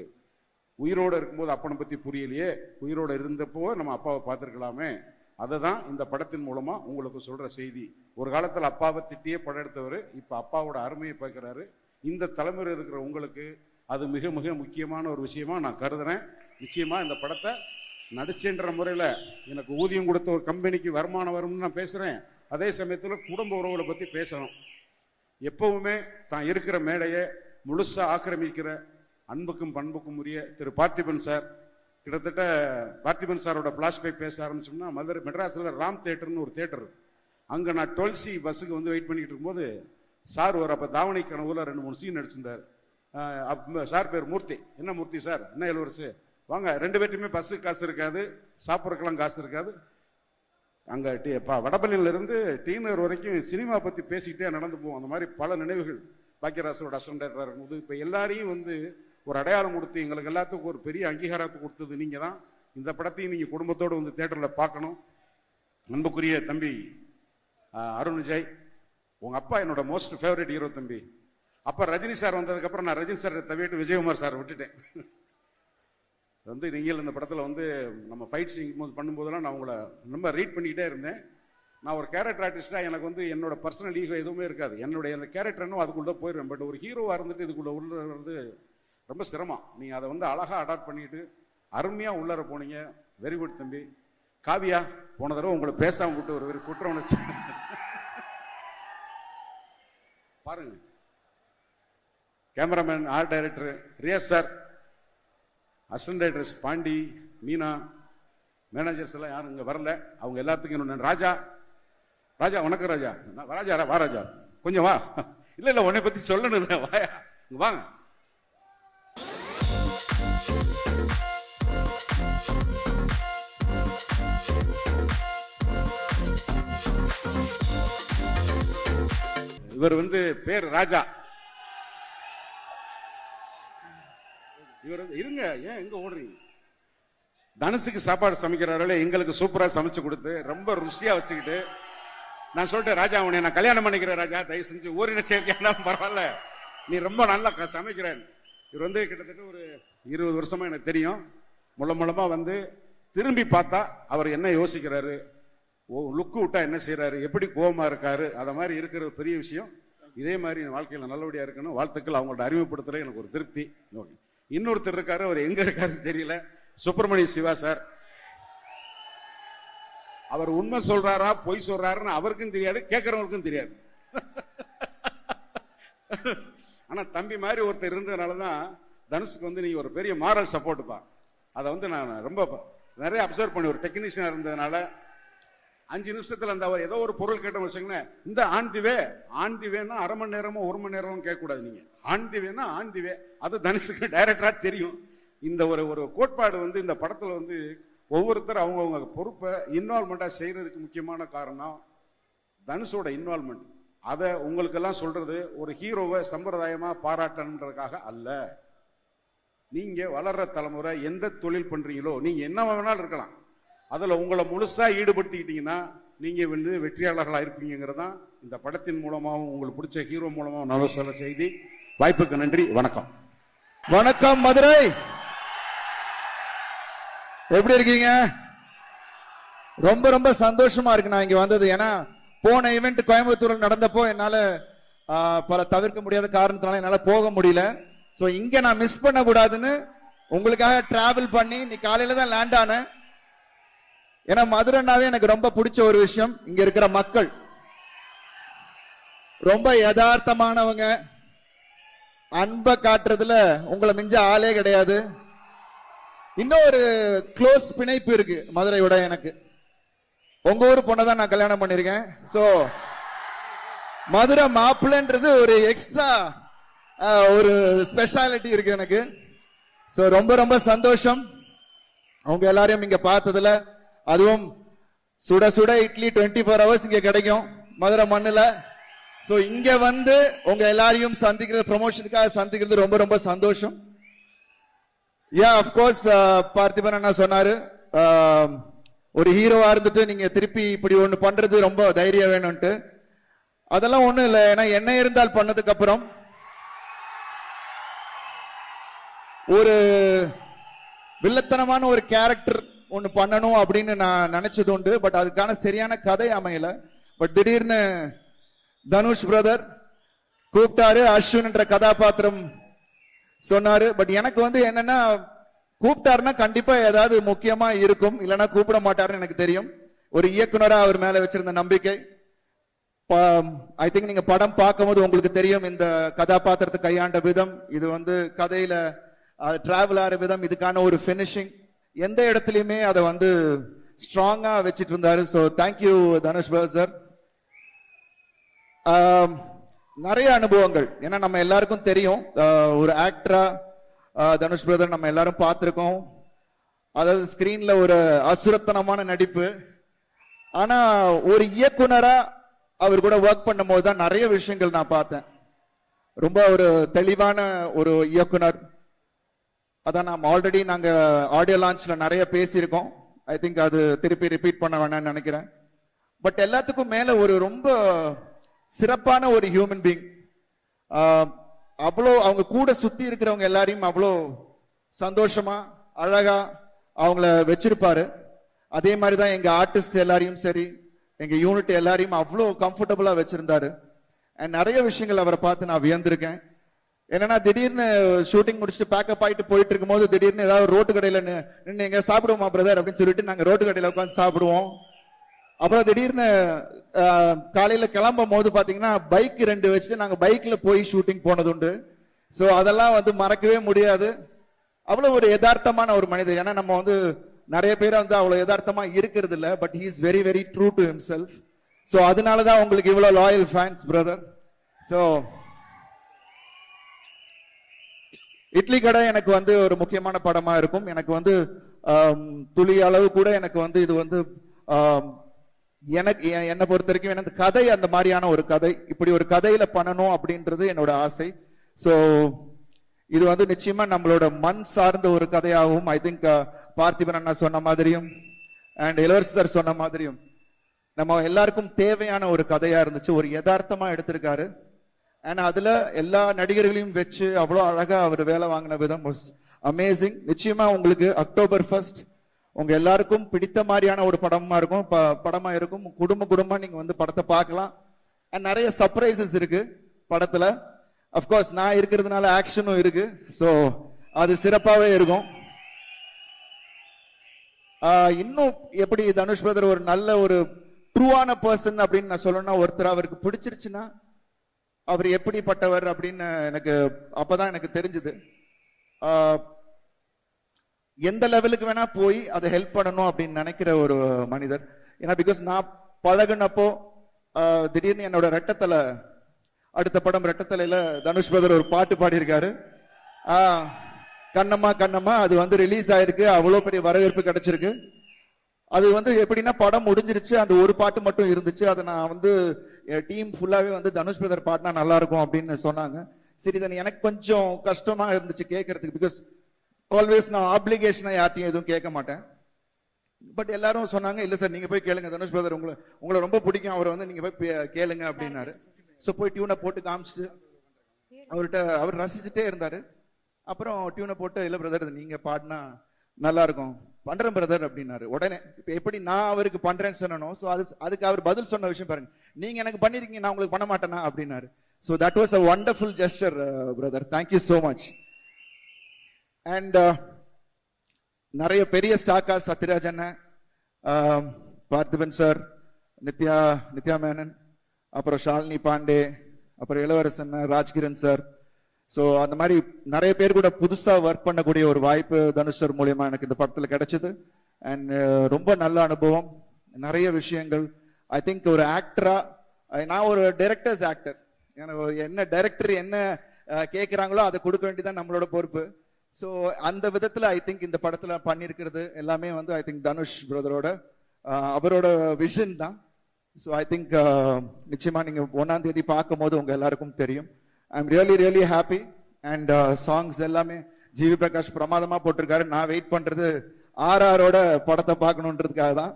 உயிரோடு இருக்கும்போது அப்பனை பத்தி புரியலையே, உயிரோடு இருந்தப்போ நம்ம அப்பாவை பார்த்துருக்கலாமே. அதை தான் இந்த படத்தின் மூலமா உங்களுக்கு சொல்ற செய்தி. ஒரு காலத்தில் அப்பாவை திட்டியே படம் எடுத்தவர் இப்ப அப்பாவோட அருமையை பார்க்கிறாரு. இந்த தலைமுறை இருக்கிற உங்களுக்கு அது மிக மிக முக்கியமான ஒரு விஷயமா நான் கருதுறேன். நிச்சயமா இந்த படத்தை நடிச்சேன்ற முறையில் எனக்கு ஊதியம் கொடுத்த ஒரு கம்பெனிக்கு வருமானம் வரும்னு நான் பேசுறேன். அதே சமயத்தில் குடும்ப உறவுகளை பத்தி பேசணும். எப்பவுமே தான் இருக்கிற மேடையை முழுசா ஆக்கிரமிக்கிற அன்புக்கும் பண்புக்கும் உரிய திரு பார்த்திபன் சார், கிட்டத்தட்ட பார்த்திபன் சாரோட பிளாஷ்பேக் பேச ஆரம்பிச்சோம்னா மதுரை மெட்ராஸ்ல ராம் தியேட்டர்னு ஒரு தியேட்டர், அங்க நான் 12C பஸ்ஸுக்கு வந்து வெயிட் பண்ணிட்டு இருக்கும்போது சார் ஒரு அப்ப தாவணி கனவுல 2-3 சீன் நடிச்சிருந்தார். சார் பேர் மூர்த்தி. என்ன மூர்த்தி சார், என்ன இளவரசு வாங்க, 2 பேர்ட்டுமே பஸ்ஸுக்கு காசு இருக்காது, சாப்பிட்றதுக்கெல்லாம் காசு இருக்காது. அங்க வடபள்ளியில இருந்து டீனர் வரைக்கும் சினிமா பத்தி பேசிக்கிட்டே நடந்து போவோம். அந்த மாதிரி பல நினைவுகள். பாக்கியராசோட அசிஸ்டன்ட் டைரக்டரா இருக்கும்போது இப்ப எல்லாரையும் வந்து ஒரு அடையாளம் கொடுத்து எங்களுக்கு எல்லாத்துக்கும் ஒரு பெரிய அங்கீகாரத்தை கொடுத்தது நீங்க தான். இந்த படத்தையும் நீங்க குடும்பத்தோடு வந்து தியேட்டர்ல பார்க்கணும். அன்புக்குரிய தம்பி அருண் விஜய், உங்க அப்பா என்னோட மோஸ்ட் ஃபேவரட் ஹீரோ தம்பி. அப்ப ரஜினி சார் வந்ததுக்கு அப்புறம் நான் ரஜினி சார் தவிட்டு விஜயகுமார் சார் விட்டுட்டேன். வந்து நீங்கள் இந்த படத்தில் வந்து நம்ம ஃபைட் சீன் பண்ணும்போதெல்லாம் நான் உங்களை ரொம்ப ரீட் பண்ணிக்கிட்டே இருந்தேன். நான் ஒரு கேரக்டர் ஆர்டிஸ்டா எனக்கு வந்து என்னோட பர்சனல் ஈகோ எதுவுமே இருக்காது. என்னுடைய கேரக்டர் என்ன அதுக்குள்ள போயிடுவேன். பட் ஒரு ஹீரோவா இருந்துட்டு இதுக்குள்ள உள்ளது ரொம்ப சிரமம். நீங்க அதை வந்து அழகா அடாப்ட் பண்ணிட்டு அருமையா உள்ளர போனீங்க. வெரி குட் தம்பி. காவியா, போன தடவை உங்களை பேசாம விட்டு ஒரு குற்றம் உணர்ச்சி பாருங்க. Cameraman, art director Riyaz sir, assistant directors Pandi, Meena, managers எல்லாம் யாரும் இங்க வரல. அவங்க எல்லாத்துக்கும் இன்னொன்று ராஜா. ராஜா வணக்கம் ராஜா. ராஜா வா ராஜா, கொஞ்சம் வா. இல்ல இல்ல உன்னை பத்தி சொல்லணும், வாயா வாங்க. இவர் வந்து பேர் ராஜா. இவர் இருங்க, ஏன் எங்க ஓடுறீங்க? தனுசுக்கு சாப்பாடு சமைக்கிறார்களே, எங்களுக்கு சூப்பரா சமைச்சு கொடுத்து ரொம்ப ருசியா வச்சுக்கிட்டு நான் சொல்லிட்டேன், ராஜா உன்னை நான் கல்யாணம் பண்ணிக்கிறேன் ராஜா, தயவு செஞ்சு ஊரின சேர்க்கையாலும் பரவாயில்ல, நீ ரொம்ப நல்லா சமைக்கிறேன். இவர் வந்து கிட்டத்தட்ட ஒரு 20 வருஷமா எனக்கு தெரியும். மூலமா வந்து திரும்பி பார்த்தா அவர் என்ன யோசிக்கிறாரு, லுக்கு விட்டா என்ன செய்யறாரு, எப்படி கோபமா இருக்காரு, அத மாதிரி இருக்கிற பெரிய விஷயம். இதே மாதிரி வாழ்க்கையில நல்லபடியா இருக்கணும். வாழ்த்துக்கள். அவங்களோட அறிமுகப்படுத்தல எனக்கு ஒரு திருப்தி. இன்னொருத்தர் இருக்காரு, அவர் எங்க இருக்காருன்னு தெரியல, சுப்பிரமணிய சிவா சார். அவர் உண்மை சொல்றாரா பொய் சொல்றாருன்னு அவருக்கும் தெரியாது, கேட்கறவங்களுக்கும் தெரியாது. ஆனா தம்பி மாதிரி ஒருத்தர் இருந்ததுனாலதான் தனுஷுக்கு வந்து நீங்க ஒரு பெரிய மாரல் சப்போர்ட்டுப்பா. அதை வந்து நான் ரொம்ப நிறைய அப்சர்வ் பண்ணி, ஒரு டெக்னீஷியனா இருந்ததுனால 5 நிமிஷத்துல அந்த அவர் ஏதோ ஒரு பொருள் கேட்டோம் வச்சுங்களேன், இந்த ஆண்டிவேன்னா அரை மணி நேரமோ 1 மணி நேரமும் கேட்கக்கூடாது. நீங்க ஆண்டிவேன்னா ஆண்டிவே, அது தனுஷுக்கு டைரக்டரா தெரியும். இந்த ஒரு கோட்பாடு வந்து இந்த படத்துல வந்து ஒவ்வொருத்தர் அவங்கவுங்க பொறுப்பை இன்வால்மெண்டா செய்யறதுக்கு முக்கியமான காரணம் தனுஷோட இன்வால்மெண்ட். அதை உங்களுக்கெல்லாம் சொல்றது ஒரு ஹீரோவை சம்பிரதாயமா பாராட்டன்றதுக்காக அல்ல. நீங்க வளர்ற தலைமுறை எந்த தொழில் பண்றீங்களோ, நீங்க என்ன வேணாலும் இருக்கலாம், அதுல உங்களை முழுசா ஈடுபடுத்திக்கிட்டீங்கன்னா நீங்க வந்து வெற்றியாளர்களா இருப்பீங்கிறதான் இந்த படத்தின் மூலமாகவும் உங்களுக்கு பிடிச்ச ஹீரோ மூலமாகவும் நல்ல சொல்ல செய்தி. வாய்ப்புக்கு நன்றி, வணக்கம். வணக்கம் மதுரை, எப்படி இருக்கீங்க? ரொம்ப ரொம்ப சந்தோஷமா இருக்கு நான் இங்க வந்தது. ஏன்னா போன ஈவெண்ட் கோயம்புத்தூர்ல நடந்தப்போ என்னால பல தவிர்க்க முடியாத காரணத்தினால என்னால போக முடியல. சோ இங்க நான் மிஸ் பண்ண கூடாதுன்னு உங்களுக்காக டிராவல் பண்ணி நீ காலையில தான் லேண்ட் ஆனேன். ஏன்னா மதுரைனாவே எனக்கு ரொம்ப பிடிச்ச ஒரு விஷயம், இங்க இருக்கிற மக்கள் ரொம்ப யதார்த்தமானவங்க, அன்பை காட்டுறதுல உங்களை மிஞ்ச ஆளே கிடையாது. இன்னும் ஒரு க்ளோஸ் பிணைப்பு இருக்கு மதுரையோட எனக்கு. உங்க ஊர் பொண்ணதான் நான் கல்யாணம் பண்ணிருக்கேன். சோ மதுரை மாப்பிள்ளைன்றது ஒரு எக்ஸ்ட்ரா ஒரு ஸ்பெஷாலிட்டி இருக்கு எனக்கு. சோ ரொம்ப ரொம்ப சந்தோஷம் அவங்க எல்லாரையும் இங்க பார்த்ததுல. அதுவும் சுட சுட இட்லி 24 hours இங்க கிடைக்கும் மதுரை மண்ணுல. சோ இங்க வந்து உங்க எல்லாரையும் சந்திக்கிறது, ப்ரமோஷனுக்காக சந்திக்கிறது ரொம்ப ரொம்ப சந்தோஷம். அப்கோர்ஸ் பார்த்திபன் அண்ணா சொன்னாரு, ஒரு ஹீரோவா இருந்துட்டு நீங்க திருப்பி இப்படி ஒண்ணு பண்றது ரொம்ப தைரியம் வேணும்ட்டு. அதெல்லாம் ஒண்ணும் இல்லை. ஏன்னா என்ன இருந்தால் பண்ணதுக்கு அப்புறம் ஒரு வில்லத்தனமான ஒரு கேரக்டர் ஒண்ணு பண்ணணும் அப்படின்னு நான் நினைச்சது உண்டு. பட் அதுக்கான சரியான கதை அமையல. பட் திடீர்னு தனுஷ் பிரதர் கூப்பிட்டாரு, அஸ்வின் என்ற கதாபாத்திரம் சொன்னாரு. பட் எனக்கு வந்து என்னன்னா, கூப்பிட்டாருன்னா கண்டிப்பா ஏதாவது முக்கியமா இருக்கும், இல்லைன்னா கூப்பிட மாட்டாருன்னு எனக்கு தெரியும். ஒரு இயக்குனரா அவர் மேல வச்சிருந்த நம்பிக்கை. ஐ திங்க் நீங்க படம் பார்க்கும்போது உங்களுக்கு தெரியும் இந்த கதாபாத்திரத்தை கையாண்ட விதம், இது வந்து கதையில டிராவல் ஆகிற விதம், இதுக்கான ஒரு பினிஷிங், எந்த இடத்துலயுமே அதை வந்து ஸ்ட்ராங்கா வச்சிட்டு இருந்தாரு. So thank you Dhanush sir. நிறைய அனுபவங்கள், ஏன்னா நம்ம எல்லாருக்கும் தெரியும் ஒரு ஆக்டரா தனுஷ் பிரதர் நம்ம எல்லாரும் பார்த்திருக்கோம். அதாவது ஸ்கிரீன்ல ஒரு அசுரத்தனமான நடிப்பு. ஆனா ஒரு இயக்குனரா அவர் கூட ஒர்க் பண்ணும் போது தான் நிறைய விஷயங்கள் நான் பார்த்தேன். ரொம்ப ஒரு தெளிவான ஒரு இயக்குனர். அதான் நாம் ஆல்ரெடி நாங்க ஆடியோ லான்ச்ல நிறைய பேசியிருக்கோம். ஐ திங்க் அது திருப்பி ரிப்பீட் பண்ண வேணாம்னு நினைக்கிறேன். பட் எல்லாத்துக்கும் மேல ஒரு ரொம்ப சிறப்பான ஒரு ஹியூமன் பீயிங். அவ்வளோ அவங்க கூட சுத்தி இருக்கிறவங்க எல்லாரையும் அவ்வளோ சந்தோஷமா அழகா அவங்கள வச்சிருப்பாரு. அதே மாதிரிதான் எங்க ஆர்டிஸ்ட் எல்லாரையும் சரி, எங்க யூனிட் எல்லாரையும் அவ்வளோ கம்ஃபர்டபுளா வச்சிருந்தாரு. அண்ட் நிறைய விஷயங்கள் அவரை பார்த்து நான் வியந்திருக்கேன். என்னன்னா திடீர்னு ஷூட்டிங் முடிச்சுட்டு பேக்கப் ஆயிட்டு போயிட்டு இருக்கும் போது திடீர்னு ஏதாவது ரோட்டு கடையில நின்று எங்க சாப்பிடுவோமா பிரதர் அப்படின்னு சொல்லிட்டு நாங்க ரோட்டு கடையில உட்காந்து சாப்பிடுவோம். அப்புறம் திடீர்னு காலையில கிளம்பும் போது பாத்தீங்கன்னா பைக் 2 வச்சுட்டு நாங்க பைக்ல போய் ஷூட்டிங் போனது உண்டு. சோ அதெல்லாம் வந்து மறக்கவே முடியாது. அவ்வளவு ஒரு யதார்த்தமான ஒரு மனிதர். ஏன்னா நம்ம வந்து நிறைய பேர் வந்து அவ்வளவு யதார்த்தமா இருக்கிறது இல்ல. But he is very very true to himself. So அதனாலதான் உங்களுக்கு இவ்வளவு loyal fans brother. So idli கடை எனக்கு வந்து ஒரு முக்கியமான படமா இருக்கும். எனக்கு வந்து துளி அளவு கூட எனக்கு வந்து இது வந்து எனக்கு என்னை பொறுத்த வரைக்கும் எனக்கு கதை அந்த மாதிரியான ஒரு கதை, இப்படி ஒரு கதையில பண்ணணும் அப்படின்றது என்னோட ஆசை. சோ இது வந்து நிச்சயமா நம்மளோட மண் சார்ந்த ஒரு கதையாகவும், ஐ திங்க் பார்த்திபன் அண்ணா சொன்ன மாதிரியும் அண்ட் இளவரசி சார் சொன்ன மாதிரியும் நம்ம எல்லாருக்கும் தேவையான ஒரு கதையா இருந்துச்சு. ஒரு யதார்த்தமா எடுத்திருக்காரு. அண்ட் அதுல எல்லா நடிகர்களையும் வச்சு அவ்வளோ அழகா அவர் வேலை வாங்கின விதம் அமேசிங். நிச்சயமா உங்களுக்கு October 1 உங்க எல்லாருக்கும் பிடித்த மாதிரியான ஒரு படமா இருக்கும். குடும்பமா நீங்க வந்து படத்தை பார்க்கலாம். அண்ட் நிறைய சர்ப்ரைசஸ் இருக்கு படத்துல. அப்கோர்ஸ் நான் இருக்கிறதுனால ஆக்ஷனும் இருக்கு. சோ அது சிறப்பாவே இருக்கும். இன்னும் எப்படி தனுஷ் பிரதர் ஒரு நல்ல ஒரு ட்ரூவான பர்சன் அப்படின்னு நான் சொல்லணும்னா, ஒருத்தர் அவருக்கு பிடிச்சிருச்சுன்னா அவர் எப்படிப்பட்டவர் அப்படின்னு எனக்கு அப்பதான் எனக்கு தெரிஞ்சது. எந்த லெவலுக்கு வேணா போய் அதை ஹெல்ப் பண்ணணும் அப்படின்னு நினைக்கிற ஒரு மனிதர். ஏன்னா பிகாஸ் நான் பழகுனப்போ திடீர்னு என்னோட ரெட்டத்தலை, அடுத்த படம் ரெட்டத்தலையில தனுஷ் பிரதர் ஒரு பாட்டு பாடியிருக்காரு. கண்ணம்மா கண்ணம்மா, அது வந்து ரிலீஸ் ஆயிருக்கு. அவ்வளவு பெரிய வரவேற்பு கிடைச்சிருக்கு. அது வந்து எப்படின்னா படம் முடிஞ்சிருச்சு, அந்த ஒரு பாட்டு மட்டும் இருந்துச்சு. அதை நான் வந்து டீம் ஃபுல்லாவே வந்து தனுஷ் பிரதர் பாடினா நல்லா இருக்கும் அப்படின்னு சொன்னாங்க. சரி, then எனக்கு கொஞ்சம் கஷ்டமா இருந்துச்சு கேட்கறதுக்கு. பிகாஸ் ஆல்வேஸ் நான் ஆப்ளிகேஷனா யார்ட்டையும் எதுவும் கேட்க மாட்டேன். பட் எல்லாரும் சொன்னாங்க, இல்ல சார் நீங்க போய் கேளுங்க, தனுஷ் பிரதர் உங்களை ரொம்ப பிடிக்கும், அவரை வந்து நீங்க போய் கேளுங்க அப்படின்னாரு. ஸோ போய் டியூனை போட்டு காமிச்சிட்டு அவர்கிட்ட அவர் ரசிச்சுட்டே இருந்தாரு. அப்புறம் டியூனை போட்டு, இல்ல பிரதர் நீங்க பாடினா நல்லா இருக்கும், பண்றேன் பிரதர் அப்படின்னாரு. உடனே இப்ப எப்படி நான் அவருக்கு பண்றேன்னு சொன்னனும், ஸோ அதுக்கு அவர் பதில் சொன்ன விஷயம் பாருங்க, நீங்க எனக்கு பண்ணிருக்கீங்க, நான் உங்களுக்கு பண்ண மாட்டேனா அப்படின்னாரு. So that was a wonderful gesture brother, thank you so much. And நிறைய பெரிய ஸ்டாக்கா சத்யராஜ் அண்ணன், பார்த்திபன் சார், நித்யா மேனன், அப்புறம் ஷாலினி பாண்டே, அப்புறம் இளவரசன், ராஜ்கிரண் சார். ஸோ அந்த மாதிரி நிறைய பேர் கூட புதுசா ஒர்க் பண்ணக்கூடிய ஒரு வாய்ப்பு தனுஷ் சார் மூலியமா எனக்கு இந்த படத்துல கிடைச்சது. அண்ட் ரொம்ப நல்ல அனுபவம், நிறைய விஷயங்கள். ஐ திங்க் ஒரு ஆக்டரா, நான் ஒரு டைரக்டர்ஸ் ஆக்டர், என்ன டைரக்டர் என்ன கேட்கிறாங்களோ அதை கொடுக்க வேண்டியதான் நம்மளோட பொறுப்பு. ஸோ அந்த விதத்துல ஐ திங்க் இந்த படத்துல பண்ணிருக்கிறது எல்லாமே வந்து ஐ திங்க் தனுஷ் பிரதரோட அவரோட விஷன் தான். ஸோ ஐ திங்க் நிச்சயமா நீங்க 1ஆம் தேதி பார்க்கும் போது உங்க எல்லாருக்கும் தெரியும். I am really happy. And songs எல்லாமே ஜிவி பிரகாஷ் பிரமாதமா போட்டிருக்காரு. நான் வெயிட் பண்றது RRரோட படத்தை பார்க்கணுன்றதுக்காக தான்.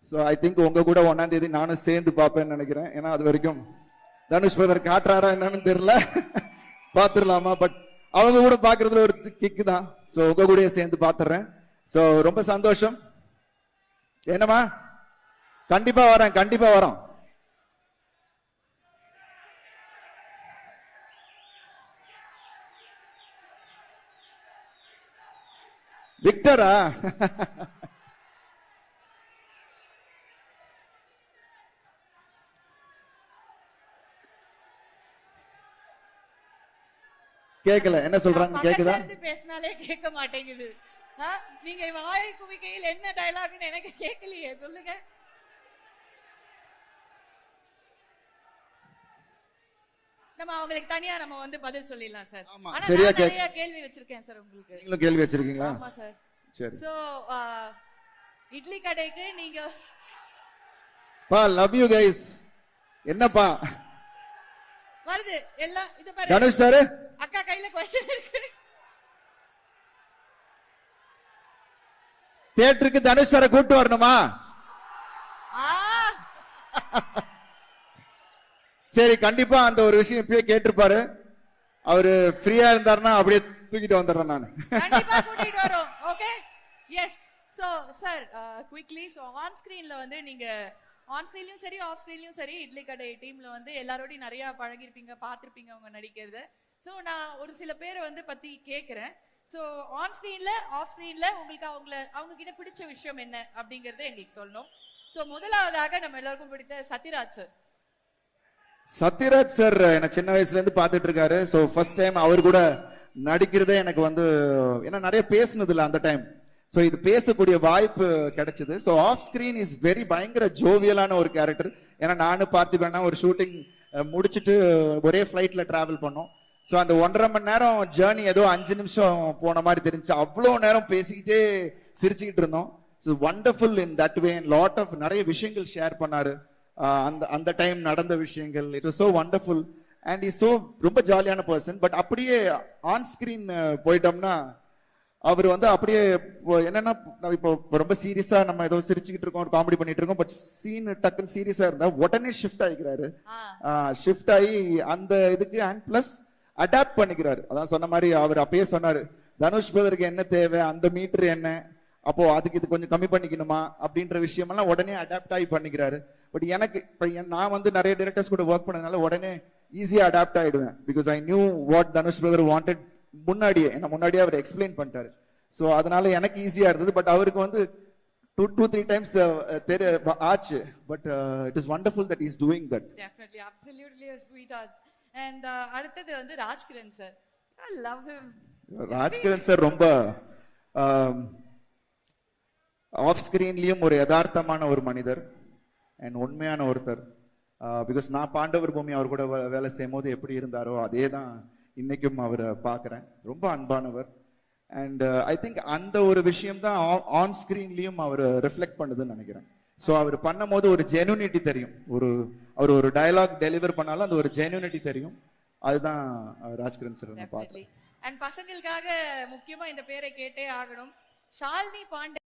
ஸோ ஐ திங்க் உங்க கூட 1ஆம் தேதி நானும் சேர்ந்து பார்ப்பேன்னு நினைக்கிறேன். ஏன்னா அது வரைக்கும் தனுஷ் பிரதர் காட்டுறாரா என்னன்னு தெரியல, பாத்துடலாமா, பட் அவங்க கூட பாக்குறதுல ஒரு கிக்கு தான். ஸோ உங்க கூட சேர்ந்து பாத்துறேன். ஸோ ரொம்ப சந்தோஷம். என்னமா, கண்டிப்பா வரோம். விக்டரா? கேக்கல, என்ன சொல்றாங்க கேக்குதா? பேசினாலே கேட்க மாட்டேங்குது. நீங்க வாயை குவிக்கையில் என்ன டயலாக்னு எனக்கு கேட்கலையே, சொல்லுங்க. நம்ம அவங்களுக்கு தனியா நம்ம வந்து பதில் சொல்லிடலாம் சார். ஆனா சரியா நிறைய கேள்வி வச்சிருக்கேன் சார் உங்களுக்கு. நீங்களும் கேள்வி வச்சிருக்கீங்களா? ஆமா சார். சரி. சோ இட்லி கடைக்கு நீங்க பா லவ் யூ கைஸ். என்னப்பா வருது எல்லாம் இது பாரு. தனுஷ் சார் அக்கா கையில क्वेश्चन இருக்கு. தியேட்டருக்கு தனுஷ் சாரை கூட்டு வரணுமா? சரி, கண்டிப்பா அந்த ஒரு விஷயம் இப்பயே கேட்டிருப்பாரு. அவரு ஃப்ரீயா இருந்தாருன்னா அப்படியே தூக்கிட்டு வந்துடுறேன் நான். கண்டிப்பா கூட்டிட்டு வரோம். Okay, yes. So sir quickly, so on ஸ்கிரீன்ல வந்து நீங்க ஆன் ஸ்கிரீன்லயும் சரி ஆஃப் ஸ்கிரீன்லயும் சரி இட்லி கடை டீம்ல வந்து எல்லாரோடையும் நிறைய பழகிருப்பீங்க, பார்த்திருப்பீங்க அவங்க நடிக்கிறது. சோ நான் ஒரு சில பேரை வந்து பத்தி கேக்குறேன். சோ ஆன் ஸ்கிரீன்ல ஆஃப் ஸ்கிரீன்ல உங்களுக்கு அவங்க கிட்ட பிடிச்ச விஷயம் என்ன அப்படிங்கறத எங்களுக்கு சொல்லணும். சோ முதலாவதாக நம்ம எல்லாருக்கும் பிடித்த சத்யராஜ் சார். சத்யராஜ் சார் எனக்கு சின்ன வயசுல இருந்து பாத்துட்டு இருக்காரு. சோ ஃபர்ஸ்ட் டைம் அவர் கூட நடிக்கிறதே எனக்கு வந்து, ஏன்னா நிறைய பேசுனது இல்ல அந்த டைம். சோ இது பேசக்கூடிய வாய்ப்பு கிடைச்சது. So off screen is very பயங்கர ஜோவியலான ஒரு கேரக்டர். ஏன்னா நானும் பார்த்திபேன்னா ஒரு ஷூட்டிங் முடிச்சுட்டு ஒரே ஃபிளைட்ல டிராவல் பண்ணோம். சோ அந்த 1.5 மணி நேரம் ஜேர்னி ஏதோ 5 நிமிஷம் போன மாதிரி தெரிஞ்சு, அவ்வளவு நேரம் பேசிக்கிட்டே சிரிச்சுக்கிட்டு இருந்தோம். So wonderful in that way. Lot of நிறைய விஷயங்கள் ஷேர் பண்ணாரு. அந்த டைம் நடந்த விஷயங்கள், it was so wonderful. And is so ரொம்ப ஜாலியான பர்சன். பட் அப்படியே ஆன் ஸ்கிரீன் போயிட்டோம்னா அவர் வந்து அப்படியே என்னன்னா, இப்போ ரொம்ப சீரியஸா நம்ம ஏதோ சிரிச்சுக்கிட்டு இருக்கோம், காமெடி பண்ணிட்டு இருக்கோம், பட் சீன் டக்குன்னு சீரியஸா இருந்தா உடனே ஷிஃப்ட் ஆகிக்கிறாரு. ஷிஃப்ட் ஆகி அந்த இதுக்கு அண்ட் பிளஸ் அடாப்ட் பண்ணிக்கிறாரு. அதான் சொன்ன மாதிரி அவர் அப்பயே சொன்னாரு, தனுஷ் பிரதருக்கு என்ன தேவை, அந்த மீட்டர் என்ன, அப்போ அதுக்கு இது கொஞ்சம் கம்மி பண்ணிக்கணுமா அப்படின்ற விஷயமெல்லாம் உடனே அடாப்ட் ஆகி பண்ணிக்கிறாரு. பட் எனக்கு நான் வந்து நிறைய டைரக்டர்ஸ் கூட ஒர்க் பண்ணதுனால உடனே ஈஸியா அடாப்ட் ஆயிடுவேன். Because I knew what Dhanush brother wanted முன்னாடியே அவர் எக்ஸ்பிளைன் பண்ணிட்டாரு. சோ அதனால எனக்கு ஈஸியா இருந்தது. பட் அவருக்கு வந்து 2-3 times ஆச்சு. But it is wonderful that is doing that. Definitely, absolutely a sweetheart. And அடுத்தது வந்து Rajkiran sir. I love him. Rajkiran sir ரொம்ப ஆஃப் ஸ்கிரீன்லயும் ஒரு யதார்த்தமான ஒரு மனிதர் அண்ட் உண்மையான ஒருத்தர். பிகாஸ் நான் பாண்டவர் பூமி அவர் கூட வேலை செய்யும் போது எப்படி இருந்தாரோ அதே தான் இன்னைக்கும் அவரை பார்க்குறேன். ரொம்ப அன்பானவர். அண்ட் ஐ திங்க் அந்த ஒரு விஷயம் தான் ஆன் ஸ்கிரீன்லயும் அவர் ரிஃப்ளெக்ட் பண்ணுதுன்னு நினைக்கிறேன். ஸோ அவர் பண்ணும் போது ஒரு ஜெனுனிட்டி தெரியும். அவர் ஒரு டயலாக் டெலிவர் பண்ணாலும் அந்த ஒரு ஜெனுனிட்டி தெரியும். அதுதான் ராஜ்கிரண் சார் நான் பார்த்தேன். அண்ட் பசங்களுக்காக முக்கியமா இந்த பேரை கேட்டே ஆகணும். ஷாலினி பாண்டே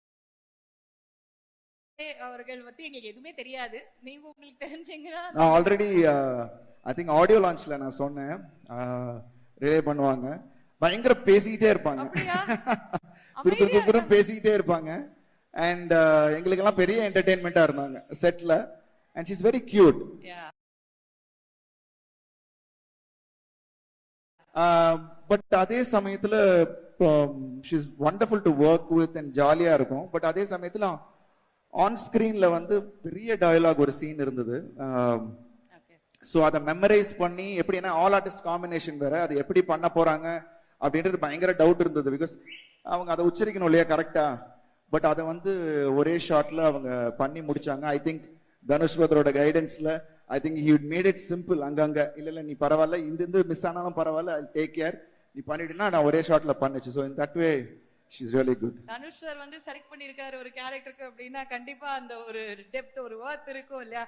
அவர்கள் பத்தி எங்களுக்கு எதுவுமே தெரியாது. நீங்க உங்களுக்கு தெரிஞ்சீங்கன்னா நான் ஆல்ரெடி ஐ திங்க் ஆடியோ லான்ச்ல நான் சொன்னேன், ரிலே பண்ணுவாங்க, பயங்கர பேசிக்கிட்டே இருப்பாங்க, பேசிக்கிட்டே இருப்பாங்க. அண்ட் எங்களுக்கு எல்லாம் பெரிய என்டர்டெயின்மெண்டா இருந்தாங்க செட்ல. And she is very cute. But அதே சமயத்துல she is wonderful to work with and ஜாலியா இருக்கும். பட் அதே சமயத்துல ஆன் ஸ்கிரீன்ல வந்து பெரிய டயலாக் ஒரு சீன் இருந்தது. ஸோ அதை மெமரைஸ் பண்ணி எப்படின்னா ஆல் ஆர்டிஸ்ட் காம்பினேஷன் வேற, அது எப்படி பண்ண போறாங்க அப்படின்றது பயங்கர டவுட் இருந்தது. பிகாஸ் அவங்க அதை உச்சரிக்கணும் இல்லையா கரெக்டா. பட் அதை வந்து ஒரே ஷாட்ல அவங்க பண்ணி முடிச்சாங்க. ஐ திங்க் தனுஷ் பத்ரோட கைடன்ஸ்ல I think he made it simple. அங்கங்க இல்ல நீ பரவாயில்ல, இந்த மிஸ் ஆனாலும் பரவாயில்ல, ஐ டேக் கேர், நீ பண்ணிட்டுனா நான் ஒரே ஷாட்ல பண்ணிச்சு. So in that way she is really good. Dhanush sir வந்து செலக்ட் பண்ணிருக்காரு ஒரு கேரக்டருக்கு அப்படின்னா கண்டிப்பா அந்த ஒரு டெப்த் ஒரு வர்த் இருக்கும் இல்லையா.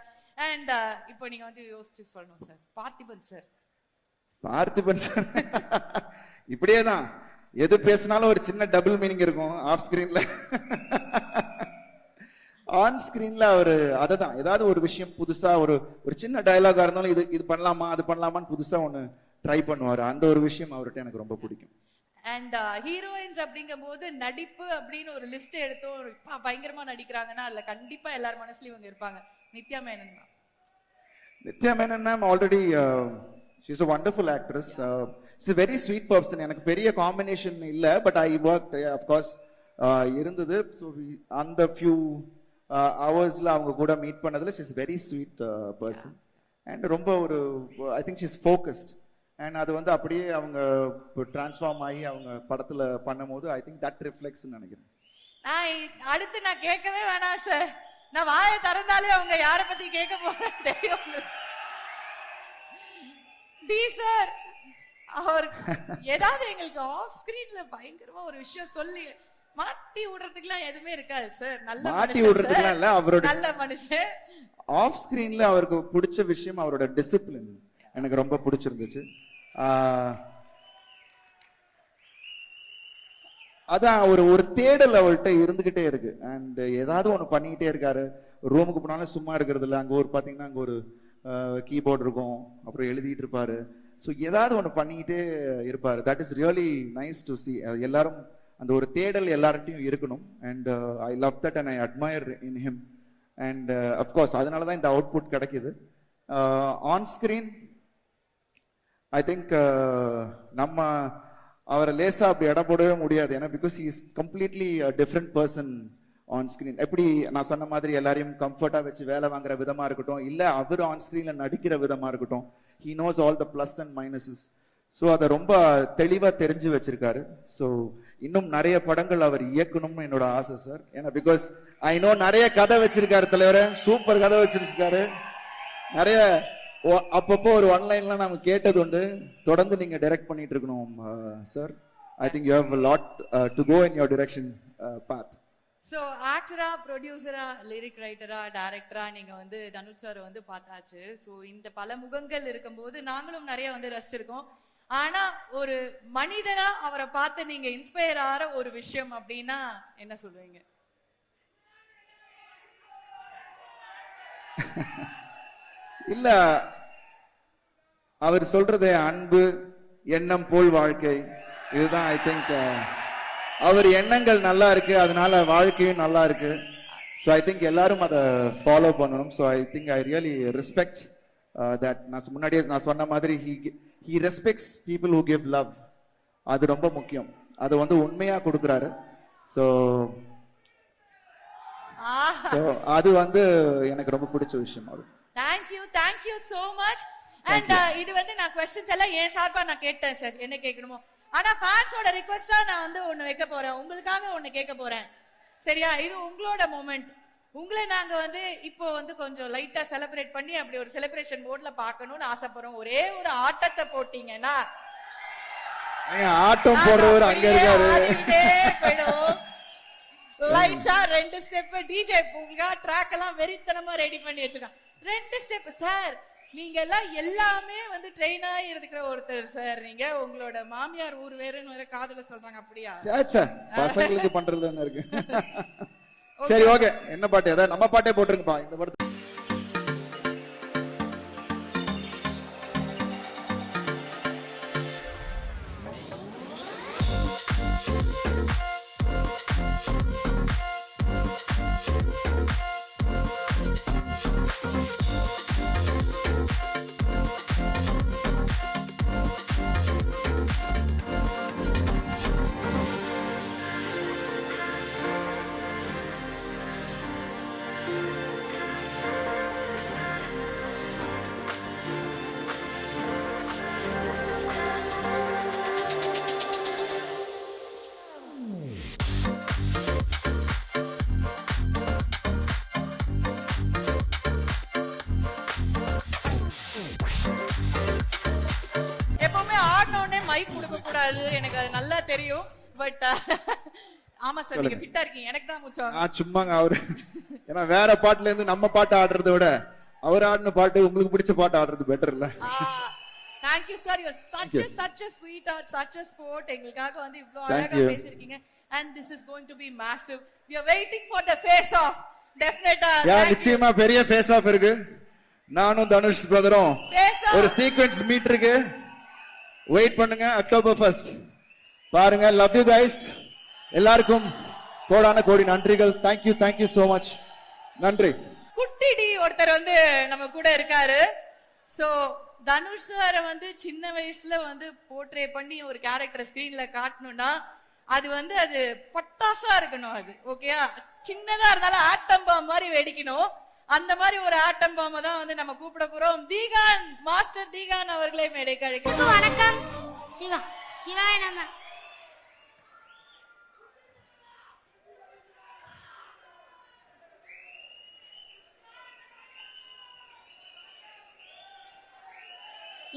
அண்ட் இப்போ நீங்க வந்து யோசிச்சு சொல்லணும் sir, Parthiban sir. Parthiban sir இப்படியே தான் எது பேசினாலும் ஒரு சின்ன டபுள் மீனிங் இருக்கும் ஆஃப் ஸ்கிரீன்ல. ஆன் ஸ்கிரீன்ல அவரு அததான் ஏதாவது ஒரு விஷயம் புதுசா ஒரு சின்ன டயலாகா இருந்தாலும் இது பண்ணலாமா அது பண்ணலாமான்னு புதுசா ஒண்ணு ட்ரை பண்ணுவாரு. அந்த ஒரு விஷயம் அவர்கிட்ட எனக்கு ரொம்ப பிடிக்கும். அண்ட் ஹீரோயின்ஸ் அப்படிங்கும் போது நடிப்பு அப்படின்னு ஒரு லிஸ்ட் எடுத்தோம், பயங்கரமா நடிக்கிறாங்கன்னா அதுல கண்டிப்பா எல்லார் மனசுலயும் இவங்க இருப்பாங்க. Nithya Menon ma'am. Nithya Menon ma'am already she is a wonderful actress. She's a very sweet person. எனக்கு பெரிய காம்பினேஷன் இல்ல, but I worked of course இருந்தது. So அந்த few hours-ல அவங்க கூட மீட் பண்ணதுல she is a very sweet person. And ரொம்ப ஒரு I think she is focused. And அது வந்து அப்படியே அவங்க டிரான்ஸ்ஃபார்ம் ஆகி அவங்க படத்துல பண்ணும்போது ஐ திங்க் தட் ரிஃப்ளெக்ட்ஸ் நினைக்கிறேன். அடுத்து நான் கேட்கவே வேணாம் சார், நான் வாயை திறந்தாலே அவங்க யார பத்தி கேட்க போறேன் தெரியும். டி சார் அவர் ஏதாவது எங்களுக்கு ஆஃப் ஸ்கிரீன்ல பயங்கரமா ஒரு விஷயம் சொல்லி மாட்டி விடுறதுக்குலாம் எதுவுமே இருக்காது சார். நல்ல மாட்டி விடுறதுக்குலாம் இல்ல, அவரோட நல்ல மனுஷன். ஆஃப் ஸ்கிரீன்ல அவருக்கு பிடிச்ச விஷயம் அவரோட டிசிப்ளின் எனக்கு ரொம்ப பிடிச்சிருந்துச்சு. அதான் ஒரு தேடல் அவள்கிட்ட இருந்துகிட்டே இருக்கு. அண்ட் ஏதாவது ஒண்ணு பண்ணிக்கிட்டே இருக்காரு. ரூமுக்கு போனாலும் சும்மா இருக்கிறது இல்ல. அங்க ஒரு பாத்தீங்கன்னா அங்க ஒரு கீபோர்டு இருக்கும், அப்புறம் எழுதிட்டு இருப்பாரு. ஸோ ஏதாவது ஒண்ணு பண்ணிக்கிட்டே இருப்பாரு. That is really nice to C. எல்லாரும் அந்த ஒரு தேடல் எல்லார்ட்டையும் இருக்கணும். And I love that and I admire in him. And of course அதனாலதான் இந்த அவுட்புட் கிடைக்குது. ஆன் ஸ்கிரீன் ஐ திங்க் நம்ம அவரை லேசா அப்படி இட போடவே முடியாது. ஏன்னா because he is completely different person on screen. எப்படி நான் சொன்ன மாதிரி எல்லாரையும் கம்ஃபர்ட்டா வச்சு வேலை வாங்குற விதமா இருக்கட்டும், இல்ல அவர் ஆன் ஸ்கிரீன்ல நடிக்கிற விதமா இருக்கட்டும், he knows all the plus and minuses. So அதை ரொம்ப தெளிவா தெரிஞ்சு வச்சிருக்காரு. ஸோ இன்னும் நிறைய படங்கள் அவர் இயக்கணும்னு என்னோட ஆசை சார். ஏன்னா பிகாஸ் ஐ நோ நிறைய கதை வச்சிருக்காரு தலைவரை, சூப்பர் கதை வச்சிருக்காரு. நிறைய அப்பப்போ ஒரு ஒன்லைன்லாம் நாம கேட்டது உண்டு. தொடர்ந்து நீங்க டைரக்ட் பண்ணிட்டு இருக்கணும் sir. I think you have a lot to go in your direction path. So ஆக்டரா, ப்ரொடியூசரா, லிரிக் ரைட்டரா, டைரக்டரா நீங்க வந்து தனுஷ் சார் வந்து பார்த்தாச்சு. சோ இந்த பல முகங்கள் இருக்கும்போது நாங்களும் நிறைய வந்து ரசிச்சிருக்கோம். ஆனா ஒரு மனிதனா அவரை பார்த்து நீங்க இன்ஸ்பயர் ஆற ஒரு விஷயம் அப்படின்னா என்ன சொல்லுவீங்க? இல்ல, அவர் சொல்றது அன்பு, எண்ணம் போல் வாழ்க்கை. இதுதான் ஐ திங்க் அவர் எண்ணங்கள் நல்லா இருக்கு, அதனால வாழ்க்கையும் நல்லா இருக்கு. ஸோ ஐ திங்க் எல்லாரும் அதை ஃபாலோ பண்ணணும். So I think I really respect that. நான் முன்னாடியே நான் சொன்ன மாதிரி he respects people who give love. அது ரொம்ப முக்கியம். அது வந்து உண்மையா கொடுக்கறாரு. ஸோ அது வந்து எனக்கு ரொம்ப பிடிச்ச விஷயம். அது thank you so much. And இது வந்து நான் क्वेश्चंस எல்லாம் ஏன் சார்பா நான் கேட்டேன் சார், என்ன கேட்கணுமோ. ஆனா ஃபேன்ஸோட ரிக்வெஸ்டா நான் வந்து ஒன்னு வைக்க போறேன், உங்களுக்காக ஒன்னு கேட்க போறேன். சரியா? இது உங்களோட மொமெண்ட். உங்களை நாங்க வந்து இப்போ வந்து கொஞ்சம் லைட்டா செலிப்ரேட் பண்ணி அப்படி ஒரு செலிப்ரேஷன் மோட்ல பார்க்கணும்னு ஆசைப்படுறோம். ஒரே ஒரு ஆட்டத்தை போட்டீங்கன்னா ஆட்டம் போடுறவர் அங்க இருக்காரு. லைட்டா 2 ஸ்டெப் டிஜே பூங்கா ட்ராக் எல்லாம் வெறித்தனமா ரெடி பண்ணி வச்சிருக்காங்க. 2 ஸ்டெப் சார். நீங்க எல்லாம் எல்லாமே வந்து ட்ரெயின் ஆகி இருக்கிற ஒருத்தர் சார். நீங்க உங்களோட மாமியார் ஊர் வேறுன்னு வேற காதுல சொல்றாங்க. அப்படியா? பசங்களுக்கு பண்றது என்ன இருக்கு? சரி ஓகே, என்ன பாட்டு? ஏதாவது நம்ம பாட்டே போட்டுருங்கப்பா இந்த படத்தை. மைக் கொடுக்க கூடாது, எனக்கு அது நல்லா தெரியும். பட் ஆமா சார், நீங்க ஃபிட்டா இருக்கீங்க. எனக்கு தான் மூச்சு சும்மாங்க அவரு. ஏன்னா வேற பாட்டுல இருந்து நம்ம பாட்டு ஆடுறத விட அவர் ஆடின பாட்டு உங்களுக்கு பிடிச்ச பாட்டு ஆடுறது பெட்டர் இல்ல? Thank you sir, you are such a sweetheart, such a sport. எங்களுக்காக வந்து இவ்ளோ அழகா பேசிருக்கீங்க. And this is going to be massive. We are waiting for the face off. Definitely. நிச்சயமா பெரிய face off இருக்கு. நானும் தனுஷ் பிரதரும் ஒரு சீக்வென்ஸ் மீட் இருக்கு. வெயிட் பண்ணுங்க, அக்டோபர் 1 பாருங்க. Love you guys. எல்லாருக்கும் கோடான கோடி நன்றிகள். thank you so much. நன்றி. குட்டிடி ஒருத்தர் வந்து நம்ம கூட இருக்காரு. சோ தனுஷ் சார வந்து சின்ன வயசுல வந்து போர்ட்ரே பண்ணி ஒரு கேரக்டர் ஸ்கிரீன்ல காட்டணும்னா அது வந்து அது பட்டாசா இருக்கணும். அது ஓகேயா? சின்னதா இருந்தாலும் ஆட்டம் பாம் மாதிரி வெடிக்கணும். அந்த மாதிரி ஒரு ஆட்டம் பாம்பை தான் வந்து நம்ம கூப்பிட போறோம். தீகான் மாஸ்டர் தீகான் அவர்களே மேடைக்கு அழைக்கிறோம். வணக்கம். சிவா சிவாய நம.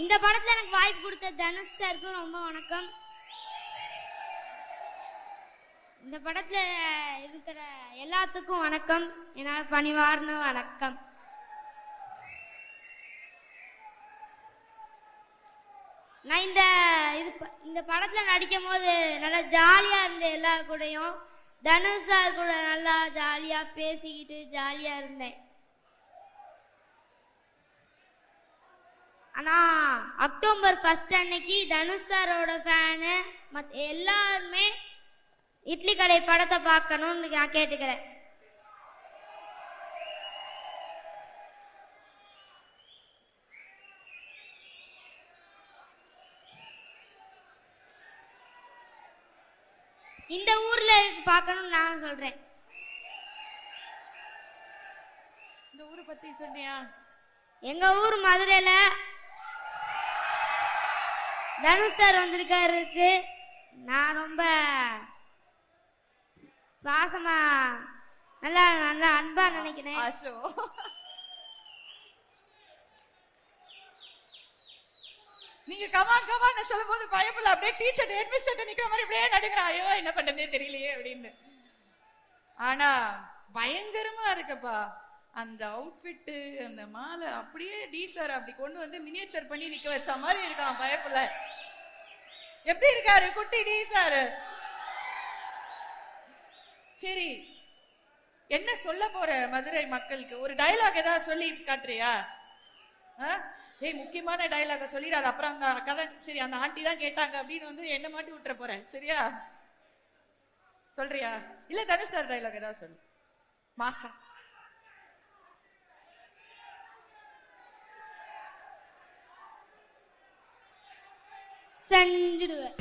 இந்த படத்துல எனக்கு வாய்ப்பு கொடுத்த தனுஷ் சாருக்கு ரொம்ப வணக்கம். இந்த படத்துல இருக்கிற எல்லாத்துக்கும் வணக்கம். என்னால் பணிவார்ந்த வணக்கம். நான் இந்த படத்துல நடிக்கும் போது நல்லா ஜாலியா இருந்தேன். எல்லா கூடயும் தனுஷ் சார் கூட நல்லா ஜாலியா பேசிக்கிட்டு ஜாலியா இருந்தேன். ஆனா அக்டோபர் 1 அன்னைக்கு தனுஷ் சாரோட ஃபேனு மற்ற எல்லாருமே இட்லி கடை படத்தை பார்க்கணும்னு நான் கேட்டுக்கிறேன். இந்த ஊர்ல பார்க்கணும்னு நான் சொல்றேன். இந்த ஊரை பத்தி சொன்னியா? எங்க ஊர் மதுரையில தனுஷ் சார் வந்திருக்காருக்கு. நான் ரொம்ப பாசமா நல்லா நல்லா அன்பா நினைக்கிறேன். நீங்க கமான் சொல்லும் போது பயப்படல. அப்படியே டீச்சர் ஹெட்மிஸ்டர் நிக்கிற மாதிரி அப்படியே நடுங்கிறா. ஐயோ என்ன பண்றதே தெரியலையே அப்படின்னு. ஆனா பயங்கரமா இருக்குப்பா அந்த அவுட்ஃபிட், அந்த மாலை. அப்படியே டி சார் அப்படி கொண்டு வந்து மினியேச்சர் பண்ணி நிக்க வச்ச மாதிரி இருக்கான். பயப்படல. எப்படி இருக்காரு குட்டி டி சார்? சரி, என்ன சொல்ல போற மதுரை மக்களுக்கு? ஒரு டயலாக் ஏதாவது சொல்லி காட்டுறியா? ஏய், முக்கியமான டயலாக சொல்லிடாது. அப்புறம் அந்த கதை சரி அந்த ஆண்டி தான் கேட்டாங்க அப்படின்னு வந்து என்ன மாட்டி விட்டுற போறேன். சரியா? சொல்றியா? இல்ல தனுஷ் சார் டயலாக் ஏதாவது சொல்லு. மாசா செஞ்சிடுவேன்.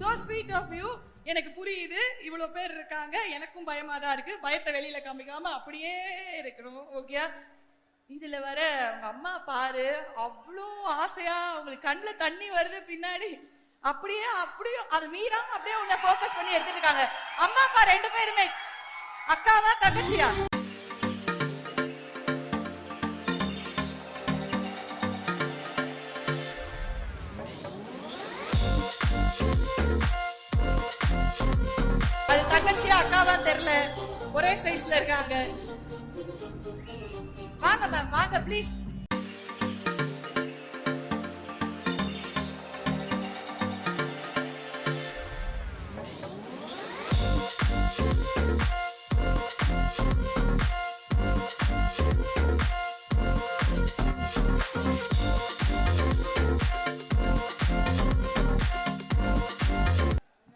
So sweet of you. எனக்கு புரியுது, இவ்வளவு பேர் இருக்காங்க, எனக்கும் பயமா தான் இருக்கு. பயத்தை வெளியில காமிக்காம அப்படியே இருக்கணும். ஓகே? இதுல வர உங்க அம்மா பாரு, அவ்வளோ ஆசையா அவங்களுக்கு கண்ணுல தண்ணி வருது பின்னாடி. அப்படியே அப்படியும் அது மீறாம அப்படியே உன்னை ஃபோக்கஸ் பண்ணி எடுத்துட்டு இருக்காங்க. அம்மா அப்பா 2 பேருமே அக்காவா தங்கச்சியா? தெரியல, ஒரே சைஸ்ல இருக்காங்க. வாங்க மேம், வாங்க ப்ளீஸ்.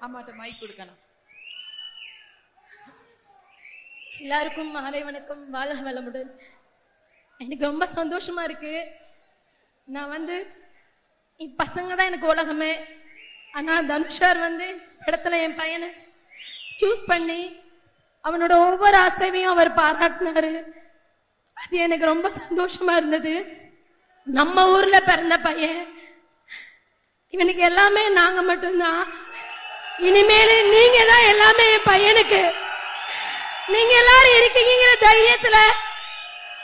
அம்மாட்ட மைக் கொடுக்கணும். எல்லாருக்கும் மாலை வணக்கம், வாழ்க வளமுடன். எனக்கு ரொம்ப சந்தோஷமா இருக்கு. நான் வந்து பசங்க தான் எனக்கு உலகமே. ஆனா தனுஷார் வந்து இடத்துல என் பையனை சூஸ் பண்ணி அவனோட ஒவ்வொரு ஆசையையும் அவர் பாராட்டினாரு. அது எனக்கு ரொம்ப சந்தோஷமா இருந்தது. நம்ம ஊர்ல பிறந்த பையன், இவனுக்கு எல்லாமே நாங்க மட்டும்தான். இனிமேல் நீங்க தான் எல்லாமே என் பையனுக்கு. நீங்க எல்லாரும் இருக்கீங்கிற தைரியத்துல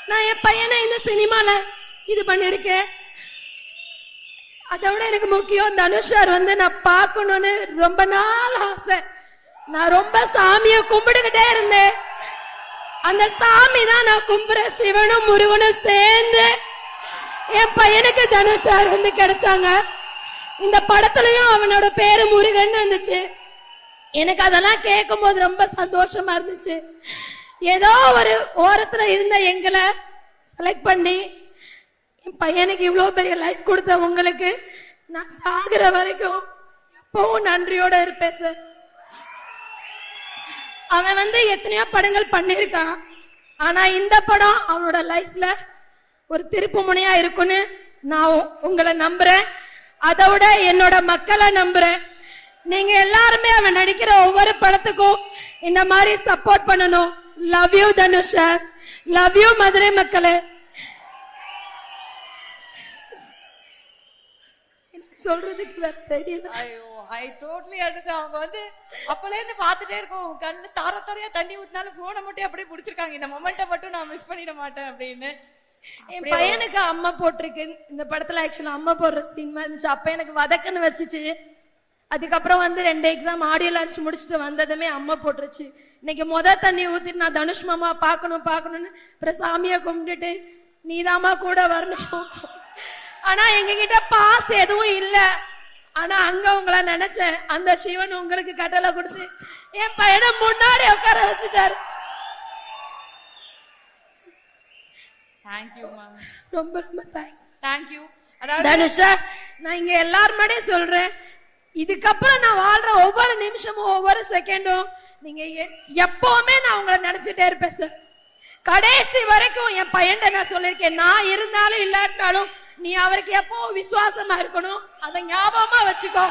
நான் என் பையனை இந்த சினிமால இது பண்ணிருக்கேன். அதை விட எனக்கு முக்கியம், தனுஷார் வந்து நான் பார்க்கணும்னு ரொம்ப நாள் ஆசை. நான் ரொம்ப சாமியை கும்பிட்டுக்கிட்டே இருந்தேன். அந்த சாமி தான் நான் கும்புற சிவனும் முருகனும் சேர்ந்து என் பையனுக்கு தனுஷார் வந்து கிடைச்சாங்க. இந்த படத்துலயும் அவனோட பேரு முருகன் இருந்துச்சு. எனக்கு அதெல்லாம் கேட்கும் போது ரொம்ப சந்தோஷமா இருந்துச்சு. ஏதோ ஒரு ஓரத்துல இருந்த எங்களை செலக்ட் பண்ணி என் பையனுக்கு இவ்வளவு பெரிய லைஃப் கொடுத்த உங்களுக்கு நான் சாகுற வரைக்கும் எப்பவும் நன்றியோட இருப்பேன் சார். அவன் வந்து எத்தனையோ படங்கள் பண்ணிருக்கான். ஆனா இந்த படம் அவனோட லைஃப்ல ஒரு திருப்பு முனையா இருக்குன்னு நான் உங்களை நம்புறேன். அதை விட என்னோட மக்களை நம்புறேன். நீங்க எல்லாருமே அவன் நடிக்கிற ஒவ்வொரு படத்துக்கும் இந்த மாதிரி சப்போர்ட் பண்ணணும். Love you Dhanusha, love you Madurai மக்களே. சொல்றதுக்கு வேற தெரியல. ஐயோ, ஐ டோட்டலி அண்டர்ஸ்டாண்ட். அவங்க வந்து அப்பல இருந்து பாத்துட்டே இருக்கோம், கண்ணு தார தாரையா தண்ணி ஊத்தினாலும் போனை மட்டும் அப்படியே புடிச்சிருக்காங்க. இந்த மொமெண்ட்டை மட்டும் நான் மிஸ் பண்ணிட மாட்டேன் அப்படின்னு. என் பையனுக்கு அம்மா போட்டிருக்கு இந்த படத்துல. ஆக்சுவலா அம்மா போடுற சீன் இருந்துச்சு. அப்ப எனக்கு வதக்கன்னு வச்சுச்சு. அதுக்கப்புறம் வந்து 2 எக்ஸாம் ஆடியோ லான்ச் முடிச்சுட்டு வந்ததுமே அம்மா போட்டுருச்சு. இன்னைக்கு தண்ணி ஊத்திட்டு நான் தனுஷ் மாமா பாக்கணும்னு அப்புறம் சாமியை கும்பிட்டுட்டு நீதாமா கூட வரணும். ஆனா எங்க கிட்ட பாஸ் எதுவும் இல்ல. ஆனா அங்க உங்களை நினைச்சேன். அந்த சிவன் உங்களுக்கு கட்டளை கொடுத்து என் பையனை முன்னாடி உட்கார வச்சுட்டாரு. தேங்க்யூ மேம், ரொம்ப ரொம்ப தேங்க்ஸ். தேங்க்யூ. தனுஷா, நான் இங்க எல்லாரும் முன்னாடியே சொல்றேன், இதுக்கப்புறம் நான் வாழ்ற ஒவ்வொரு நிமிஷமும் ஒவ்வொரு செகண்டும் நீங்க எப்பவுமே நான் உங்களை நினைச்சிட்டே இருப்பேன் சார். கடைசி வரைக்கும் என் பையன் நான் சொல்லிருக்கேன், நான் இருந்தாலும் இல்லாட்டாலும் நீ அவருக்கு எப்பவும் விசுவாசமா இருக்கணும். அதை ஞாபகமா வச்சுக்கோ.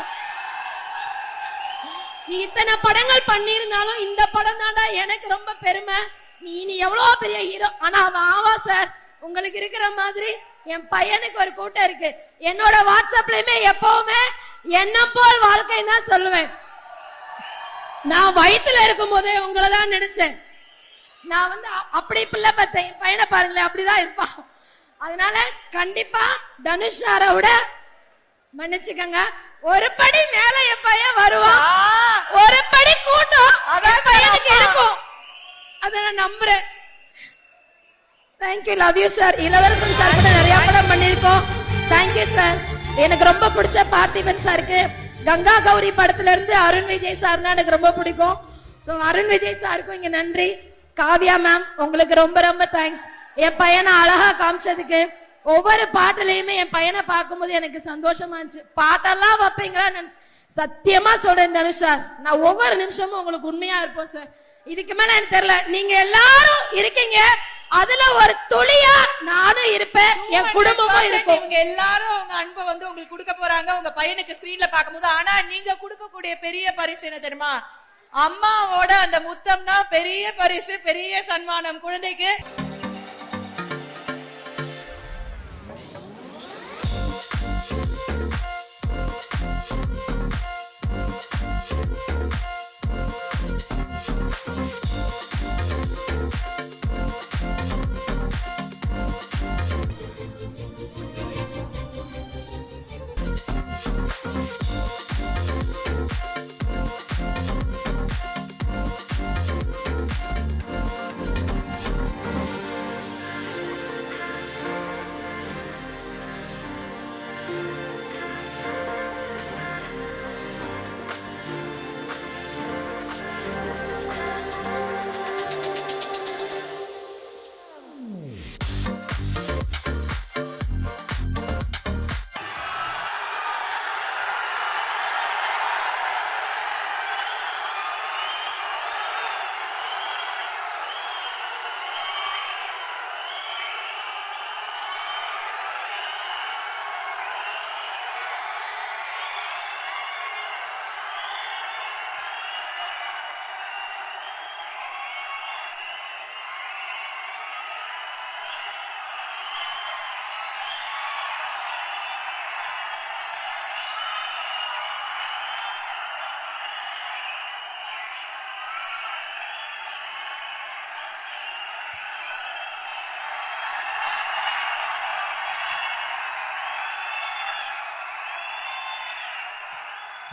நீ இத்தனை படங்கள் பண்ணிருந்தாலும் இந்த படம் தான்டா எனக்கு ரொம்ப பெருமை. நீ எவ்வளவு பெரிய ஹீரோ. ஆனா அவன் ஆவா சார், உங்களுக்கு இருக்கிற மாதிரி என் பையனுக்கு ஒரு கூட்டம் இருக்கு. என்னோட வாட்ஸ்அப்லயுமே எப்பவுமே எண்ணம் போல் வாழ்க்கை தான் சொல்லுவேன். நான் வயிற்றுல இருக்கும் போதே உங்களை தான் நினைச்சேன். நான் வந்து அப்படி பிள்ளை பார்த்தேன். என் பையனை பாருங்களேன், அப்படிதான் இருப்பான். அதனால கண்டிப்பா தனுஷார விட மன்னிச்சுக்கங்க, ஒரு படி மேல என் பையன் வருவான். ஒரு படி கூட்டம் பையனுக்கு இருக்கும். அதை நான் நம்புறேன். Thank you, love you sir. இளவரசன் சார் கூட நிறைய படம் பண்ணிருக்கோம். Thank you sir. எனக்கு ரொம்ப பிடிச்ச பார்த்திபன் சாருக்கு கங்கா கௌரி படத்துல இருந்து அருண் விஜய் சார்னா எனக்கு ரொம்ப பிடிக்கும். சோ அருண் விஜய் சாருக்கும் இங்க நன்றி. காவ்யா மேம், உங்களுக்கு ரொம்ப ரொம்ப தேங்க்ஸ். என் பையனை அழகா காமிச்சதுக்கு. ஒவ்வொரு பாட்டுலயுமே என் பையனை பார்க்கும்போது எனக்கு சந்தோஷமா இருந்துச்சு. பாட்டெல்லாம் வைப்பீங்களா நினைச்சு சத்தியமா சொல்றேன் தனுஷா, நான் ஒவ்வொரு நிமிஷமும் உங்களுக்கு உண்மையா இருப்போம் சார். இதுக்கு மேல எனக்கு தெரியல. நீங்க எல்லாரும் இருக்கீங்க, அதுல ஒரு துளியா நானும் இருப்பேன், என் குடும்பமும் இருக்கும். இவங்க எல்லாரும் உங்க அன்பை வந்து உங்களுக்கு கொடுக்க போறாங்க உங்க பையனுக்கு ஸ்கிரீன்ல பார்க்கும்போது. ஆனா நீங்க கொடுக்கக்கூடிய பெரிய பரிசு என்ன தெரியுமா? அம்மாவோட அந்த முத்தம் தான் பெரிய பரிசு, பெரிய சன்மானம் குழந்தைக்கு.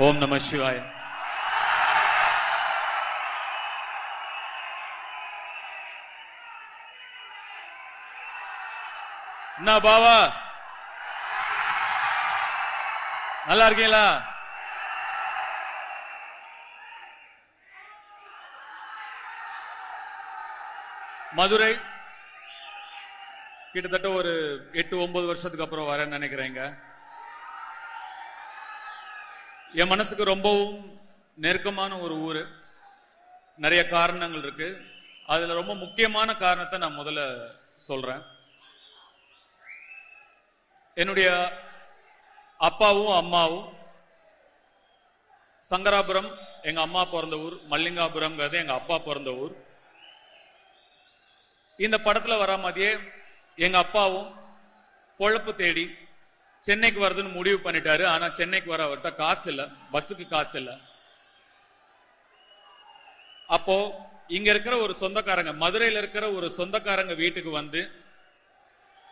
ஓம் நம சிவாய. என்ன பாவா, நல்லா இருக்கீங்களா? மதுரை கிட்டத்தட்ட ஒரு 8-9 வருஷத்துக்கு அப்புறம் வரேன்னு நினைக்கிறேங்க. என் மனசுக்கு ரொம்பவும் நெருக்கமான ஒரு ஊரு. நிறைய காரணங்கள் இருக்கு. அதுல ரொம்ப முக்கியமான காரணத்தை நான் முதல்ல சொல்றேன். என்னுடைய அப்பாவும் அம்மாவும் சங்கராபுரம் எங்க அம்மா பிறந்த ஊர், மல்லிகாபுரம் எங்க அப்பா பிறந்த ஊர். இந்த படத்துல வர மாதிரியே எங்க அப்பாவும் பொழப்பு தேடி சென்னைக்கு வருதுன்னு முடிவு பண்ணிட்டாரு. ஆனா சென்னைக்கு வர அவர்கிட்ட காசு இல்ல, பஸ்ஸுக்கு காசு இல்ல. அப்போ இங்க இருக்கிற ஒரு சொந்தக்காரங்க, மதுரையில இருக்கிற ஒரு சொந்தக்காரங்க வீட்டுக்கு வந்து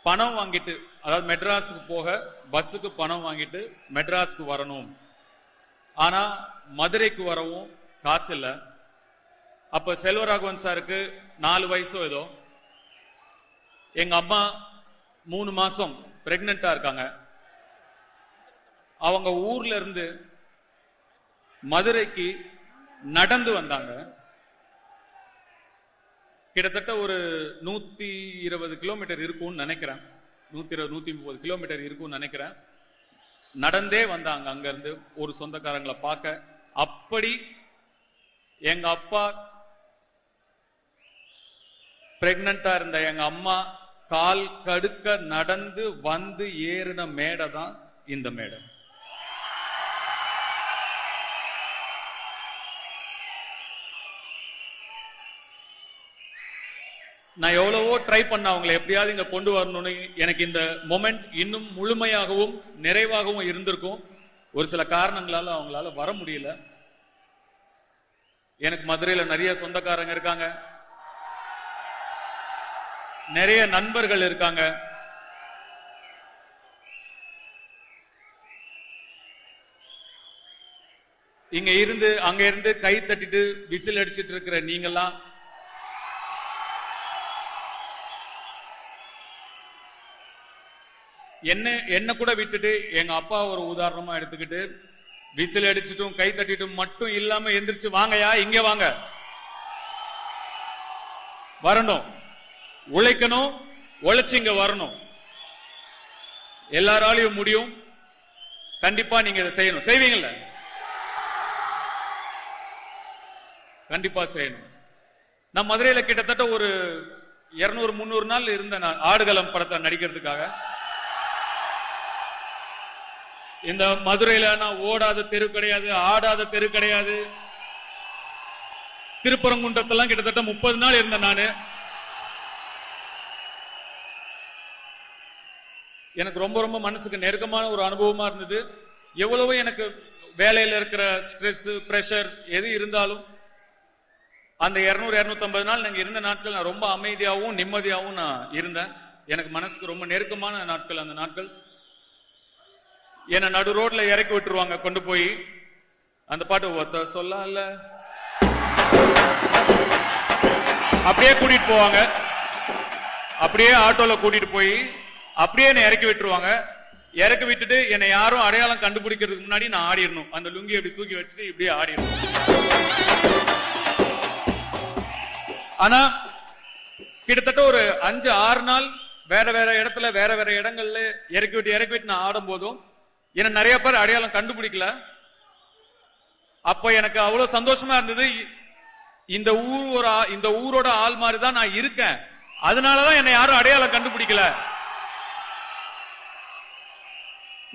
பணம் வாங்கிட்டு, அதாவது மெட்ராஸுக்கு போக பஸ்ஸுக்கு பணம் வாங்கிட்டு மெட்ராஸுக்கு வரணும். ஆனா மதுரைக்கு வரவும் காசு இல்ல. அப்ப செல்வராகவன் சாருக்கு 4 வயசோ ஏதோ. எங்க அம்மா 3 மாசம் பிரெக்னண்டா இருக்காங்க. அவங்க ஊர்ல இருந்து மதுரைக்கு நடந்து வந்தாங்க. கிட்டத்தட்ட ஒரு 120 கிலோமீட்டர் இருக்கும்னு நினைக்கிறேன். 120-130 கிலோமீட்டர் இருக்கும்னு நினைக்கிறேன். நடந்தே வந்தாங்க அங்க இருந்து ஒரு சொந்தக்காரங்களை பார்க்க. அப்படி எங்க அப்பா பிரெக்னண்டா இருந்த எங்க அம்மா கால் கடுக்க நடந்து வந்து ஏறின மேடை தான் இந்த மேடை. நான் எவ்வளவோ ட்ரை பண்ண அவங்களை எப்படியாவது இங்க கொண்டு வரணும்னு. எனக்கு இந்த மொமெண்ட் இன்னும் முழுமையாகவும் நிறைவாகவும் இருந்திருக்கும். ஒரு சில காரணங்களால அவங்களால வர முடியல. எனக்கு மதுரையில நிறைய சொந்தக்காரங்க இருக்காங்க, நிறைய நண்பர்கள் இருக்காங்க. இங்க இருந்து அங்க இருந்து கை தட்டிட்டு விசில் அடிச்சிட்டு இருக்கிற நீங்கெல்லாம் என்ன கூட விட்டுட்டு எங்க அப்பா ஒரு உதாரணமா எடுத்துக்கிட்டு விசில் அடிச்சிட்டும் கை தட்டிட்டும் மட்டும் இல்லாம எந்திரிச்சு வாங்கயா இங்க வாங்க, வரணும், உழைக்கணும், உழைச்சு இங்க வரணும். எல்லாராலையும் முடியும். கண்டிப்பா நீங்க இதை செய்யணும். செய்வீங்கல்ல? கண்டிப்பா செய்யணும். நான் மதுரையில கிட்டத்தட்ட ஒரு 200-300 நாள் இருந்தேன் நான் ஆடுகளம் படத்தை நடிக்கிறதுக்காக. இந்த மதுரையில நான் ஓடாத தெரு கிடையாது, ஆடாத தெரு கிடையாது. திருப்பரங்குன்றத்தெல்லாம் கிட்டத்தட்ட 30 நாள் இருந்தேன் நானு. எனக்கு ரொம்ப ரொம்ப மனசுக்கு நெருக்கமான ஒரு அனுபவமா இருந்தது. எவ்வளவோ எனக்கு வேலையில இருக்கிற ஸ்ட்ரெஸ், பிரஷர் எது இருந்தாலும் அந்த 200-250 நாள் நாங்க இருந்த நாட்கள் நான் ரொம்ப அமைதியாகவும் நிம்மதியாகவும் நான் இருந்தேன். எனக்கு மனசுக்கு ரொம்ப நெருக்கமான நாட்கள் அந்த நாட்கள். என்ன நடு ரோட்ல இறக்கி விட்டுருவாங்க கொண்டு போய். அந்த பாட்டு ஒத்த சொல்லல அப்படியே கூட்டிட்டு போவாங்க. அப்படியே ஆட்டோல கூட்டிட்டு போய் அப்படியே என்னை இறக்கி விட்டுருவாங்க. இறக்கி விட்டுட்டு என்னை யாரும் அடையாளம் கண்டுபிடிக்கிறதுக்கு முன்னாடி நான் ஆடிடணும். அந்த லுங்கி அப்படி தூக்கி வச்சுட்டு இப்படியே ஆடிடணும். ஆனா கிட்டத்தட்ட ஒரு 5-6 நாள் வேற வேற இடத்துல வேற வேற இடங்கள்ல இறக்கி விட்டு நான் ஆடும் போதும் என்ன நிறைய பேர் அடையாளம் கண்டுபிடிக்கல. அப்ப எனக்கு அவ்வளவு சந்தோஷமா இருந்தது. இந்த ஊரோட ஆள் மாதிரிதான் நான் இருக்கேன், அதனாலதான் என்னை யாரும் அடையாளம் கண்டுபிடிக்கல.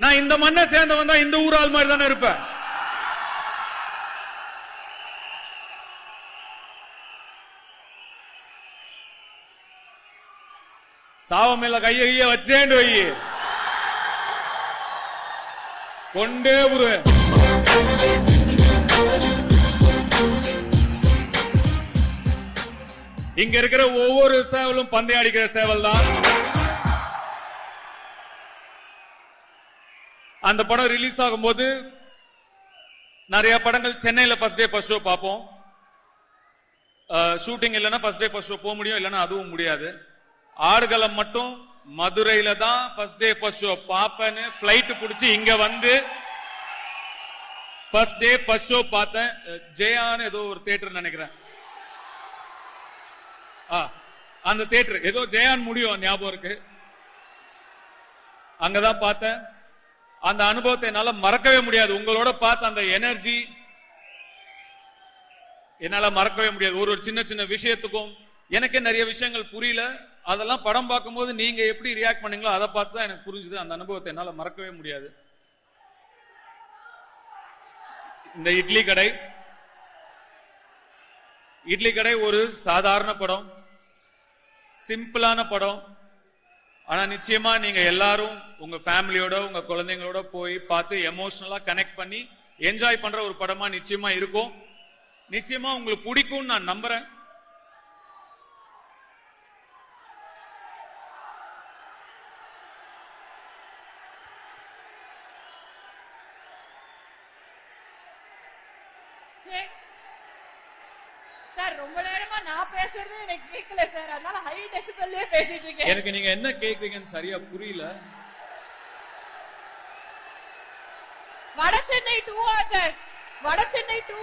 நான் இந்த மண்ணை சேர்ந்தவன் தான், இந்த ஊர் ஆள் மாதிரி தானே இருப்பேன். சாவமேல கைய வச்சேண்டு வை, கொண்டே புருவேன். இங்க இருக்கிற ஒவ்வொரு சேவலும் பந்தயம் அடிக்கிற சேவல் தான். அந்த படம் ரிலீஸ் ஆகும்போது நிறைய படங்கள் சென்னையில ஃபர்ஸ்ட் டே ஃபர்ஸ்ட் ஷோ பார்ப்போம். ஷூட்டிங் இல்லைன்னா ஃபர்ஸ்ட் டே ஃபர்ஸ்ட் ஷோ போக முடியும், இல்லைன்னா அதுவும் முடியாது. ஆடுகளம் மட்டும் மதுரையில தான் ஃபர்ஸ்ட் டே ஃபர்ஸ்ட் ஷோ பாப்பேன்னு பிளைட் பிடிச்சி இங்க வந்து ஃபர்ஸ்ட் டே ஃபர்ஸ்ட் ஷோ பார்த்தேன். ஜெயான்னு ஏதோ ஒரு தியேட்டர் நினைக்கிறேன், அந்த தியேட்டர் ஏதோ ஜெயான் முடியும் ஞாபகம் இருக்கு. அங்கதான் பார்த்தேன். அந்த அனுபவத்தை என்னால மறக்கவே முடியாது. உங்களோட பார்த்த அந்த எனர்ஜி என்னால மறக்கவே முடியாது. ஒரு சின்ன சின்ன விஷயத்துக்கும் எனக்கே நிறைய விஷயங்கள் புரியல. அதெல்லாம் படம் பார்க்கும்போது நீங்க எப்படி ரியாக்ட் பண்ணீங்களோ அதை பார்த்து தான் எனக்கு புரிஞ்சுது. அந்த அனுபவத்தை என்னால மறக்கவே முடியாது. இந்த இட்லி கடை ஒரு சாதாரண படம், சிம்பிளான படம். ஆனா நிச்சயமா நீங்க எல்லாரும் உங்க ஃபேமிலியோட உங்க குழந்தைங்களோட போய் பார்த்து எமோஷனலா கனெக்ட் பண்ணி என்ஜாய் பண்ற ஒரு படமா நிச்சயமா இருக்கும். நிச்சயமா உங்களுக்கு பிடிக்கும்னு நான் நம்புறேன். சார் ரொம்ப நேரமா நான் பேசுறது எனக்கு கேட்கல சார், அதனால ஹை டெசிபல்லே பேசிட்டு இருக்கேன். எனக்கு நீங்க என்ன கேக்குறீங்கன்னு சரியா புரியல. வடசென்னை 2 சார், வடசென்னை 2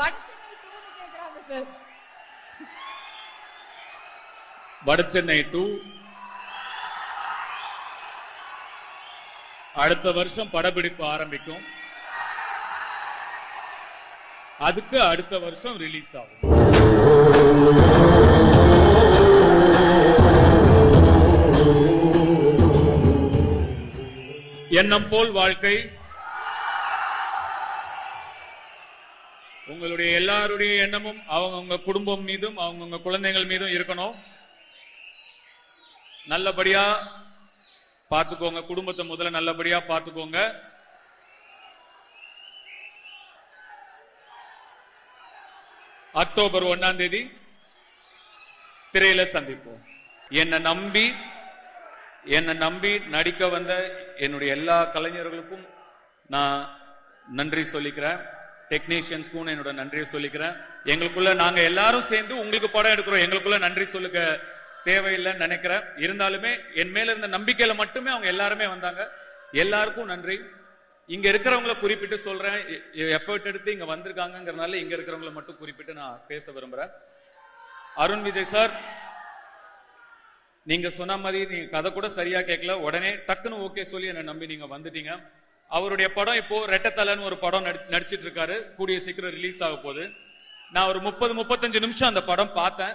வடசென்னை 2 கேக்குறாங்க சார். வடசென்னை 2 அடுத்த வருஷம் படப்பிடிப்பு ஆரம்பிக்கும். அதுக்கு அடுத்த வருஷம் ரிலீஸ் ஆகும். எண்ணம் போல் வாழ்க்கை. உங்களுடைய எல்லாருடைய எண்ணமும் அவங்க குடும்பம் மீதும் அவங்க குழந்தைகள் மீதும் இருக்கணும். நல்லபடியா பார்த்துக்கோங்க, குடும்பத்தை முதல்ல நல்லபடியா பார்த்துக்கோங்க. அக்டோபர் 1ஆம் தேதி திரையில சந்திப்போம். என்னை நம்பி நடிக்க வந்த என்னுடைய எல்லா கலைஞர்களுக்கும் நான் நன்றி சொல்லிக்கிறேன். டெக்னீஷியன்ஸ்க்கும் என்னோட நன்றியை சொல்லிக்கிறேன். எங்களுக்குள்ள நாங்க எல்லாரும் சேர்ந்து உங்களுக்கு படம் எடுக்கிறோம், எங்களுக்குள்ள நன்றி சொல்லுக்க தேவையில்லைன்னு நினைக்கிறேன். இருந்தாலுமே என் மேல இருந்த நம்பிக்கையில மட்டுமே அவங்க எல்லாருமே வந்தாங்க. எல்லாருக்கும் நன்றி. இங்க இருக்கிறவங்களை குறிப்பிட்டு சொல்றேன், எஃபர்ட் எடுத்து இங்க வந்திருக்காங்கிறதுனால இங்க இருக்கிறவங்களை மட்டும் குறிப்பிட்டு நான் பேச விரும்புறேன். அருண் விஜய் சார், நீங்க சொன்ன மாதிரி நீங்க கதை கூட சரியா கேட்கல, உடனே டக்குன்னு ஓகே சொல்லி என்ன நம்பி நீங்க வந்துட்டீங்க. அவருடைய படம் இப்போ ரெட்டத்தலைன்னு ஒரு படம் நடிச்சிட்டு இருக்காரு, கூடிய சீக்கிரம் ரிலீஸ் ஆக போகுது. நான் ஒரு 30-35 நிமிஷம் அந்த படம் பார்த்தேன்.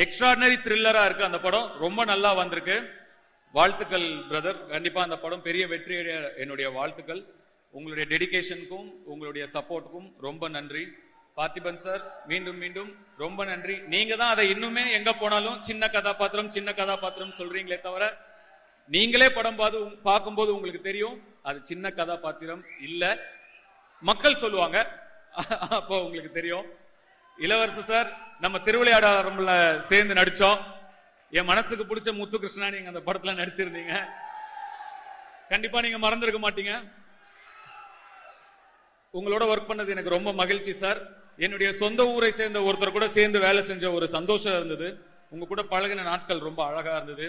எக்ஸ்ட்ராடினரி த்ரில்லரா இருக்கு அந்த படம், ரொம்ப நல்லா வந்திருக்கு. வாழ்த்துக்கள் பிரதர், கண்டிப்பா அந்த படம் பெரிய வெற்றி என்னுடைய வாழ்த்துக்கள். உங்களுடைய டெடிகேஷனுக்கும் உங்களுடைய சப்போர்ட்டுக்கும் ரொம்ப நன்றி. பார்த்திபன் சார், மீண்டும் மீண்டும் ரொம்ப நன்றி. நீங்க தான் அதை இன்னுமே எங்க போனாலும் சின்ன கதாபாத்திரம் சொல்றீங்களே தவிர, நீங்களே படம் பார்க்கும்போது உங்களுக்கு தெரியும் அது சின்ன கதாபாத்திரம் இல்ல, மக்கள் சொல்லுவாங்க, அப்போ உங்களுக்கு தெரியும். இளவரசு சார், நம்ம திருவிளையாடல சேர்ந்து நடிச்சோம். என் மனசுக்கு பிடிச்ச முத்து கிருஷ்ணா நீங்க அந்த படத்துல நடிச்சிருந்தீங்க. கண்டிப்பா நீங்க மறந்துருக்க மாட்டீங்க. உங்களோட ஒர்க் பண்ணது எனக்கு ரொம்ப மகிழ்ச்சி சார். என்னுடைய சொந்த ஊரை சேர்ந்த ஒருத்தர் கூட சேர்ந்து வேலை செஞ்ச ஒரு சந்தோஷம் இருந்தது. உங்க கூட பழகின நாட்கள் ரொம்ப அழகா இருந்தது.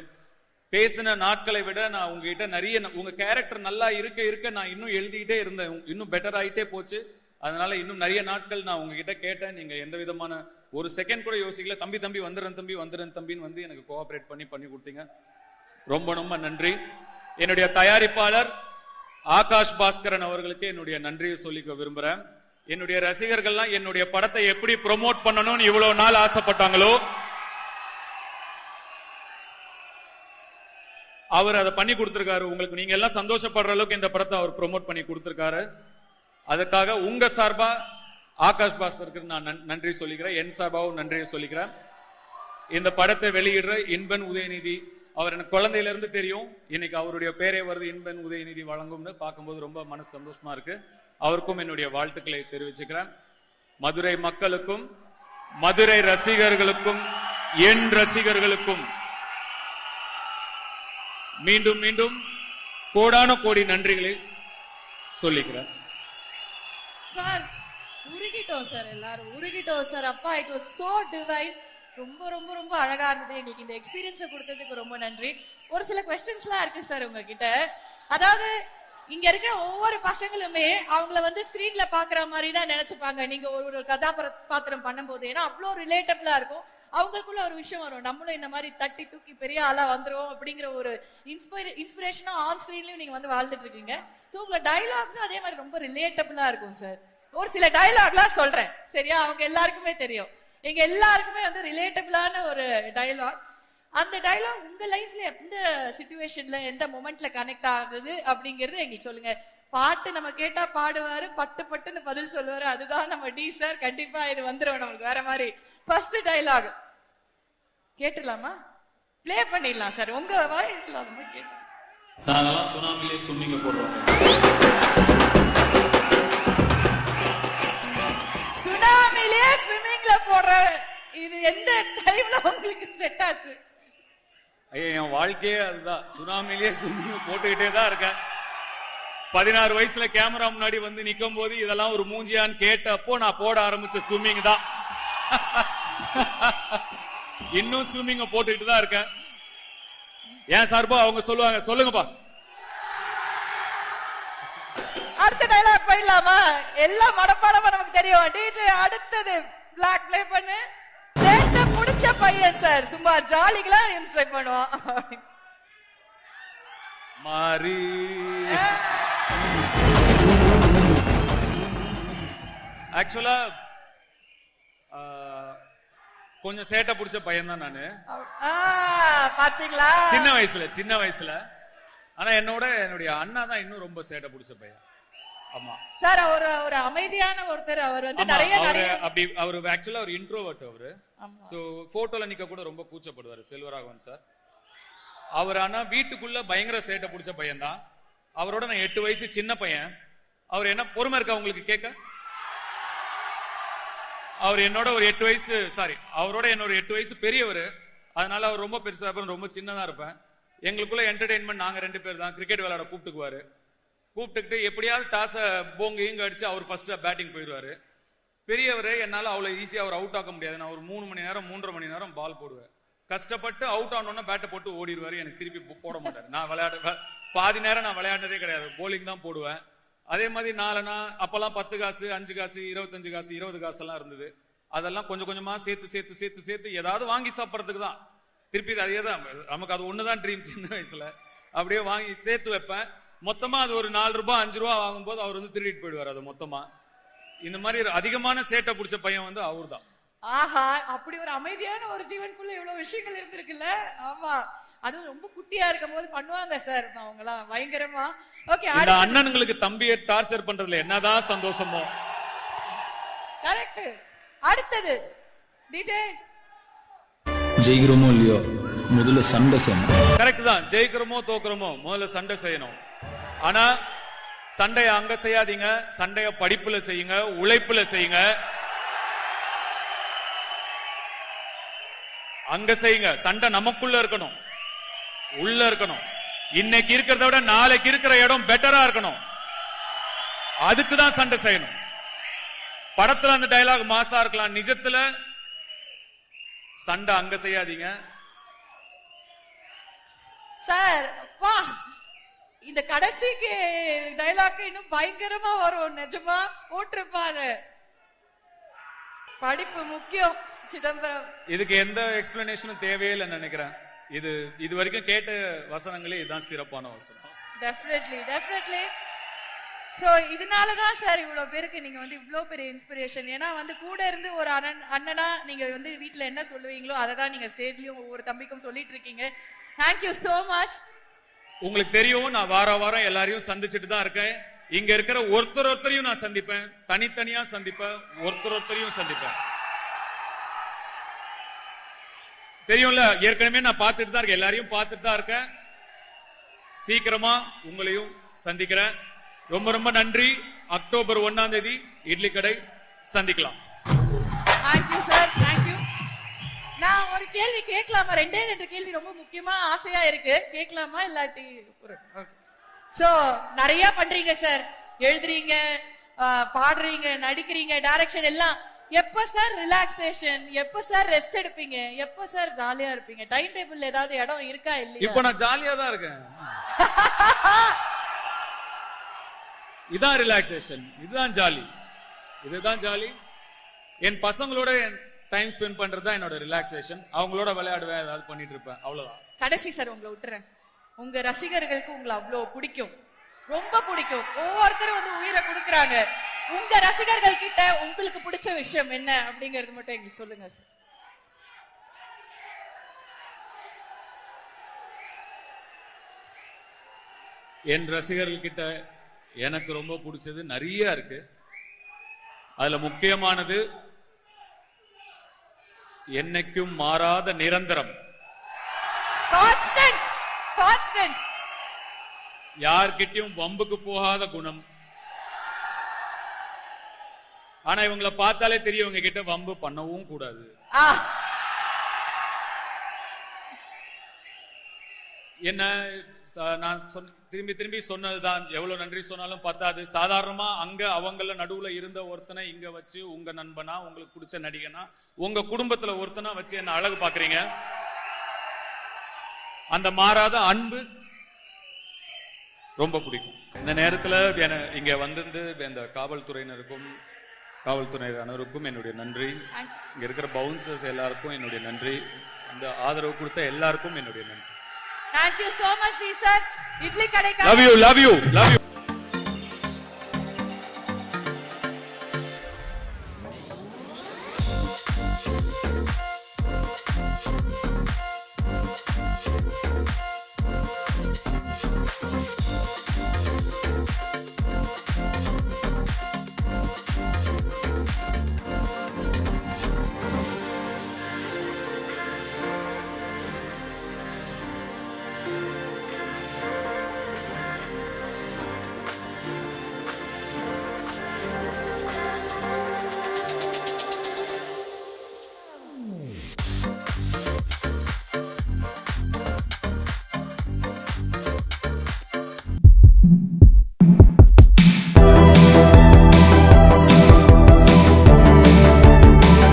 பேசின நாட்களை விட நான் உங்ககிட்ட நிறைய, உங்க கேரக்டர் நல்லா இருக்க நான் இன்னும் எழுதிக்கிட்டே இருந்தேன், இன்னும் பெட்டர் ஆயிட்டே போச்சு. அதனால இன்னும் நிறைய நாட்கள் நான் உங்ககிட்ட கேட்டேன். நீங்க எந்த விதமான ஒரு செகண்ட் கூட யோசிக்கல. தம்பி வந்துடுறேன் தம்பின்னு வந்து எனக்கு கோஆபரேட் பண்ணி கொடுத்தீங்க. ரொம்ப ரொம்ப நன்றி. என்னுடைய தயாரிப்பாளர் ஆகாஷ் பாஸ்கரன் அவர்களுக்கு என்னுடைய நன்றியை சொல்லிக்க விரும்புறேன். என்னுடைய ரசிகர்கள்லாம் என்னுடைய படத்தை எப்படி ப்ரோமோட் பண்ணணும்னு இவ்வளவு நாள் ஆசைப்பட்டாங்களோ, அவர் அதை பண்ணி கொடுத்திருக்காரு. உங்களுக்கு நீங்க எல்லாம் சந்தோஷப்படுற அளவுக்கு இந்த படத்தை அவர் ப்ரோமோட் பண்ணி கொடுத்திருக்காரு. அதுக்காக உங்க சார்பா ஆகாஷ் பாஸ்கருக்கு நான் நன்றி சொல்லிக்கிறேன். என் சார்பாவும் நன்றியை சொல்லிக்கிறேன். இந்த படத்தை வெளியிடுற இன்பன் உதயநிதி, அவர் எனக்கு குழந்தையில இருந்து தெரியும். இன்னைக்கு அவருடைய பேரே வருது, இன்பன் உதயநிதி வழங்கும்னு பார்க்கும்போது ரொம்ப மனசு சந்தோஷமா இருக்கு. அவருக்கும் என்னுடைய வாழ்த்துக்களை தெரிவிச்சுக்கிறேன். மதுரை மக்களுக்கும் மதுரை ரசிகர்களுக்கும் என் ரசிகர்களுக்கும் மீண்டும் மீண்டும் கோடான கோடி நன்றிகளை சொல்லிக்கிறேன். சார் உருகிட்டோம் சார், எல்லாரும் உருகிட்டோம் சார். அப்பா, இட் வாஸ் சோ டிவைன். ரொம்ப ரொம்ப ரொம்ப அழகா இருந்தது. எங்களுக்கு இந்த எக்ஸ்பீரியன்ஸை கொடுத்ததுக்கு ரொம்ப நன்றி. ஒரு சில கொஸ்டின்ஸ்லாம் இருக்கு சார் உங்ககிட்ட. அதாவது இங்க இருக்க ஒவ்வொரு பசங்களுமே அவங்கள வந்து ஸ்கிரீன்ல பாக்குற மாதிரி தான் நினைச்சுப்பாங்க நீங்க ஒரு கதாபாத்திரம் பண்ணும்போது. ஏன்னா அவ்வளோ ரிலேட்டபிளா இருக்கும். அவங்களுக்குள்ள ஒரு விஷயம் வரும், நம்மளும் இந்த மாதிரி தட்டி தூக்கி பெரிய ஆளா வந்துரும் அப்படிங்கிற ஒரு இன்ஸ்பிரேஷனா ஆன் ஸ்கிரீன்லயும் நீங்க வந்து வாழ்ந்துட்டு இருக்கீங்க. சோ உங்க டயலாக்ஸும் அதே மாதிரி ரொம்ப ரிலேட்டபிளா இருக்கும் சார். ஒரு சில டயலாக்லாம் சொல்றேன், சரியா? அவங்க எல்லாருக்குமே தெரியும், எங்க எல்லாருக்குமே வந்து ரிலேட்டபிளான ஒரு டயலாக். அந்த டயலாக் உங்க லைஃப்ல எந்த சிச்சுவேஷன்ல எந்த மொமெண்ட்ல கனெக்ட் ஆகுது அப்படிங்கறது எங்களுக்கு சொல்லுங்க. பாட்டு நம்ம கேட்டா பாடுவாரு, பட்டு பட்டுன்னு பதில் சொல்லுவாரு. அதுதான் நம்ம டி சார். கண்டிப்பா இது வந்துடும் நமக்கு வேற மாதிரி. ஃபர்ஸ்ட் டயலாக் கேட்டுடலாமா? பிளே பண்ணிடலாம் சார் உங்க வாய்ஸ்ல. அது மாதிரி கேட்டு நாங்கெல்லாம் சுனாமிலே சும்மிங்க போடுறோம். சுனாமிலே ஸ்விம்மிங்ல போடுற இது எந்த டைம்ல உங்களுக்கு செட் ஆச்சு? ஐயா, என் வாழ்க்கையே அதுதான். சுனாமிலேயே ஸ்விம்மிங் போட்டுக்கிட்டே தான் இருக்கேன். 16 வயசுல கேமரா முன்னாடி வந்து நிக்கும் போது இதெல்லாம் ஒரு மூஞ்சியான்னு கேட்டப்போ நான் போட ஆரம்பிச்ச ஸ்விம்மிங் தான். இன்னும் ஸ்விம்மிங்க போட்டுக்கிட்டு தான் இருக்கேன். ஏன் சார்பா அவங்க சொல்லுவாங்க, சொல்லுங்கப்பா. அடுத்த டயலாக் போயிடலாமா? எல்லாம் மனப்பாடமா நமக்கு தெரியும். டிஜே அடுத்தது பிளாக் ப்ளே பண்ணு. சேட்ட புடிச்ச பையன் சார், சும்மா ஜாலிகளா என்ஜாய் பண்ணுவான். மாறி ஆக்சுவலா கொஞ்சம் சேட்டை பிடிச்ச பையன் தான் நானு. பாத்தீங்களா? சின்ன வயசுல. ஆனா என்னுடைய அண்ணா தான் இன்னும் ரொம்ப சேட்டை பிடிச்ச பையன். ஆமா சார், ஒரு அமைதியான ஒருத்தர். அவர் வந்து நிறைய அப்படி அவரு ஆக்சுவலா ஒரு இன்ட்ரோவர்ட். அவரு சோ போட்டோல நிக்க கூட ரொம்ப கூச்சப்படுவாரு, செல்வராகவன் சார். அவர் ஆனா வீட்டுக்குள்ள பயங்கர சேட்டை பிடிச்ச பையன் தான். அவரோட நான் 8 வயசு சின்ன பையன். அவர் என்ன பொறுமை இருக்கா உங்களுக்கு கேட்க? அவர் என்னோட ஒரு 8 வயசு, சாரி, அவரோட என்னோட 8 வயசு பெரியவர். அதனால அவர் ரொம்ப பெருசா இருப்பேன், ரொம்ப சின்னதா இருப்பேன். எங்களுக்குள்ள என்டர்டெயின்மெண்ட் நாங்க 2 பேர் தான். கிரிக்கெட் விளையாட கூப்பிட்டுக்குவாரு. கூப்பிட்டுக்கிட்டு எப்படியாவது டாஸ போங்க இங்க அடிச்சு அவர் ஃபர்ஸ்ட் பேட்டிங் போயிடுவாரு. பெரியவர் என்னால அவ்வளவு ஈஸியா அவர் அவுட் ஆக்க முடியாது. நான் ஒரு 3 மணி நேரம் 3.5 மணி நேரம் பால் போடுவேன். கஷ்டப்பட்டு அவுட் ஆனோன்னா பேட்டை போட்டு ஓடிடுவாரு. எனக்கு திருப்பி போட மாட்டாரு. நான் பாதி நேரம் நான் விளையாடுனதே கிடையாது, போலிங் தான் போடுவேன். அதே மாதிரி நாலனா அப்பெல்லாம் 10 காசு 5 காசு 25 காசு 20 காசு எல்லாம் இருந்தது. அதெல்லாம் கொஞ்சம் கொஞ்சமா சேர்த்து ஏதாவது வாங்கி சாப்பிடறதுக்கு தான். திருப்பி அதே தான் நமக்கு, அது ஒண்ணுதான் ட்ரீம். சின்ன வயசுல அப்படியே வாங்கி சேர்த்து வைப்பேன். மொத்தமா அது ஒரு 4 ரூபாய் 5 ரூபாய் வாங்கும்போது அவர் வந்து திருடிட்டு போயிடுவார் அது மொத்தமா. இந்த மாதிரி அதிகமான சேட்டை பிடிச்ச பையன் வந்து அவர் தான். ஆஹா, அப்படி ஒரு அமைதியான ஒரு ஜீவனுக்குள்ள இவ்வளவு விஷயங்கள் இருந்திருக்குல்ல. ஆமா, அதுவும் ரொம்ப குட்டியா இருக்கும் போது பண்ணுவாங்க சார் அவங்க எல்லாம் பயங்கரமா. ஓகே, இந்த அண்ணனுங்களுக்கு தம்பியை டார்ச்சர் பண்றதுல என்னதான் சந்தோஷமோ. கரெக்ட். அடுத்தது டிஜே. ஜெயிக்கிறோமோ இல்லையோ முதல்ல சண்டை செய்யணும். கரெக்ட் தான். ஜெயிக்கிறோமோ தோக்குறோமோ முதல்ல சண்டை செய்யணும். ஆனா சண்டைய அங்க செய்யாதீங்க. சண்டைய படிப்புல செய்யுங்க, உழைப்புல செய்யுங்க, அங்க செய்யுங்க. சண்டை நமக்குள்ள இருக்கணும், உள்ள இருக்கணும். இன்னைக்கு இருக்கிறத விட நாளைக்கு இருக்கிற இடம் பெட்டரா இருக்கணும். அதுக்குதான் சண்டை செய்யணும். படத்துல அந்த டயலாக் மாசா இருக்கலாம், நிஜத்துல சண்டை அங்க செய்யாதீங்க சார். அப்பா, இந்த கடைசிக்கு டயலாக் இன்னும் பயங்கரமா வரும். நிஜமா போட்டிருப்பாரு. படிப்பு முக்கியம் சிதம்பரம். இதுக்கு எந்த எக்ஸ்பிளனேஷனும் தேவையில்லை நினைக்கிறேன். இது வரைக்கும் கேட்ட வசனங்களே இதுதான் சிறப்பான வசனம். டெஃபினெட்லி. சோ இதனாலதான் சார் இவ்வளவு பேருக்கு நீங்க வந்து இவ்வளவு பெரிய இன்ஸ்பிரேஷன். ஏன்னா வந்து கூட இருந்து ஒரு அண்ணனா நீங்க வந்து வீட்டுல என்ன சொல்லுவீங்களோ அதை தான் நீங்க ஸ்டேஜ்லயும் ஒவ்வொரு தம்பிக்கும் சொல்லிட்டு இருக்கீங்க. Thank you so much. உங்களுக்கு தெரியும், நான் வாரம் எல்லாரையும் சந்திச்சுட்டு தான் இருக்கேன். இங்க இருக்கிற ஒருத்தரையும் நான் சந்திப்பேன், தனித்தனியா சந்திப்பேன், ஒருத்தரையும் சந்திப்பேன். தெரியும்ல, ஏற்கனவே நான் பார்த்துட்டு தான் இருக்கேன், எல்லாரையும் பார்த்துட்டு தான் இருக்கேன். சீக்கிரமா உங்களையும் சந்திக்கிறேன். ரொம்ப ரொம்ப நன்றி. அக்டோபர் 1ஆம் தேதி இட்லி கடை சந்திக்கலாம். Thank you sir, thank you. நான் ஒரு கேள்வி கேட்கலாமா? 2 கேள்வி ரொம்ப முக்கியமா ஆசையா இருக்கு, கேட்கலாமா? இல்லாட்டி சோ நிறைய பண்றீங்க சார், எழுதுறீங்க, பாடுறீங்க, நடிக்கிறீங்க, டைரக்ஷன் எல்லாம். எப்ப சார் ரிலாக்ஸேஷன், எப்ப சார் ரெஸ்ட் எடுப்பீங்க, எப்ப சார் ஜாலியா இருப்பீங்க? டைம் டேபிள்ல ஏதாவது இடம் இருக்கா இல்லையா? இப்ப நான் ஜாலியா தான் இருக்கேன். இதான் ரிலாக்ஸேஷன், இதுதான் ஜாலி, இதுதான் ஜாலி. என் பசங்களோட டைம் ஸ்பெண்ட் பண்றதுதான் என்னோட ரிலாக்ஸேஷன். அவங்களோட விளையாடுவேன், ஏதாவது பண்ணிட்டு இருப்பேன், அவ்வளவுதான். கடைசி சார் உங்களை விட்டுறேன். உங்க ரசிகர்களுக்கு உங்களை அவ்வளவு பிடிக்கும், ரொம்ப பிடிக்கும். ஒவ்வொருத்தரும் வந்து உயிரை கொடுக்கறாங்க. உங்க ரசிகர்கள் கிட்ட உங்களுக்கு பிடிச்ச விஷயம் என்ன அப்படிங்கறது மட்டும் எங்களுக்கு சொல்லுங்க சார். என் ரசிகர்கள் கிட்ட எனக்கு ரொம்ப பிடிச்சது நிறைய இருக்கு. அதுல முக்கியமானது என்னைக்கும் மாறாத நிரந்தரம், கான்ஸ்டன்ட், கான்ஸ்டன்ட். யார்கிட்டயும் வம்புக்கு போகாத குணம். ஆனா இவங்களை பார்த்தாலே தெரியும் இவங்க கிட்ட வம்பு பண்ணவும் கூடாது. என்ன நான் திரும்பி திரும்பி சொன்னதுதான், எவ்வளவு நன்றி சொன்னாலும் பத்தாது. சாதாரணமா அங்க அவங்கள நடுவுல இருந்த ஒருத்தனை இங்க வச்சு உங்க நண்பனா, உங்களுக்கு பிடிச்ச நடிகனா, உங்க குடும்பத்துல ஒருத்தனா வச்சு என்ன அழகு பாக்குறீங்க. அந்த மாறாத அன்பு ரொம்ப பிடிக்கும். இந்த நேரத்துல இங்க வந்திருந்து இந்த காவல்துறையினருக்கும் காவல்துறையினருக்கும் என்னுடைய நன்றி. இங்க இருக்கிற பவுன்சர்ஸ் எல்லாருக்கும் என்னுடைய நன்றி. இந்த ஆதரவு கொடுத்த எல்லாருக்கும் என்னுடைய நன்றி. Thank you so much, sir. Idli கடை. Love you, love you, love you.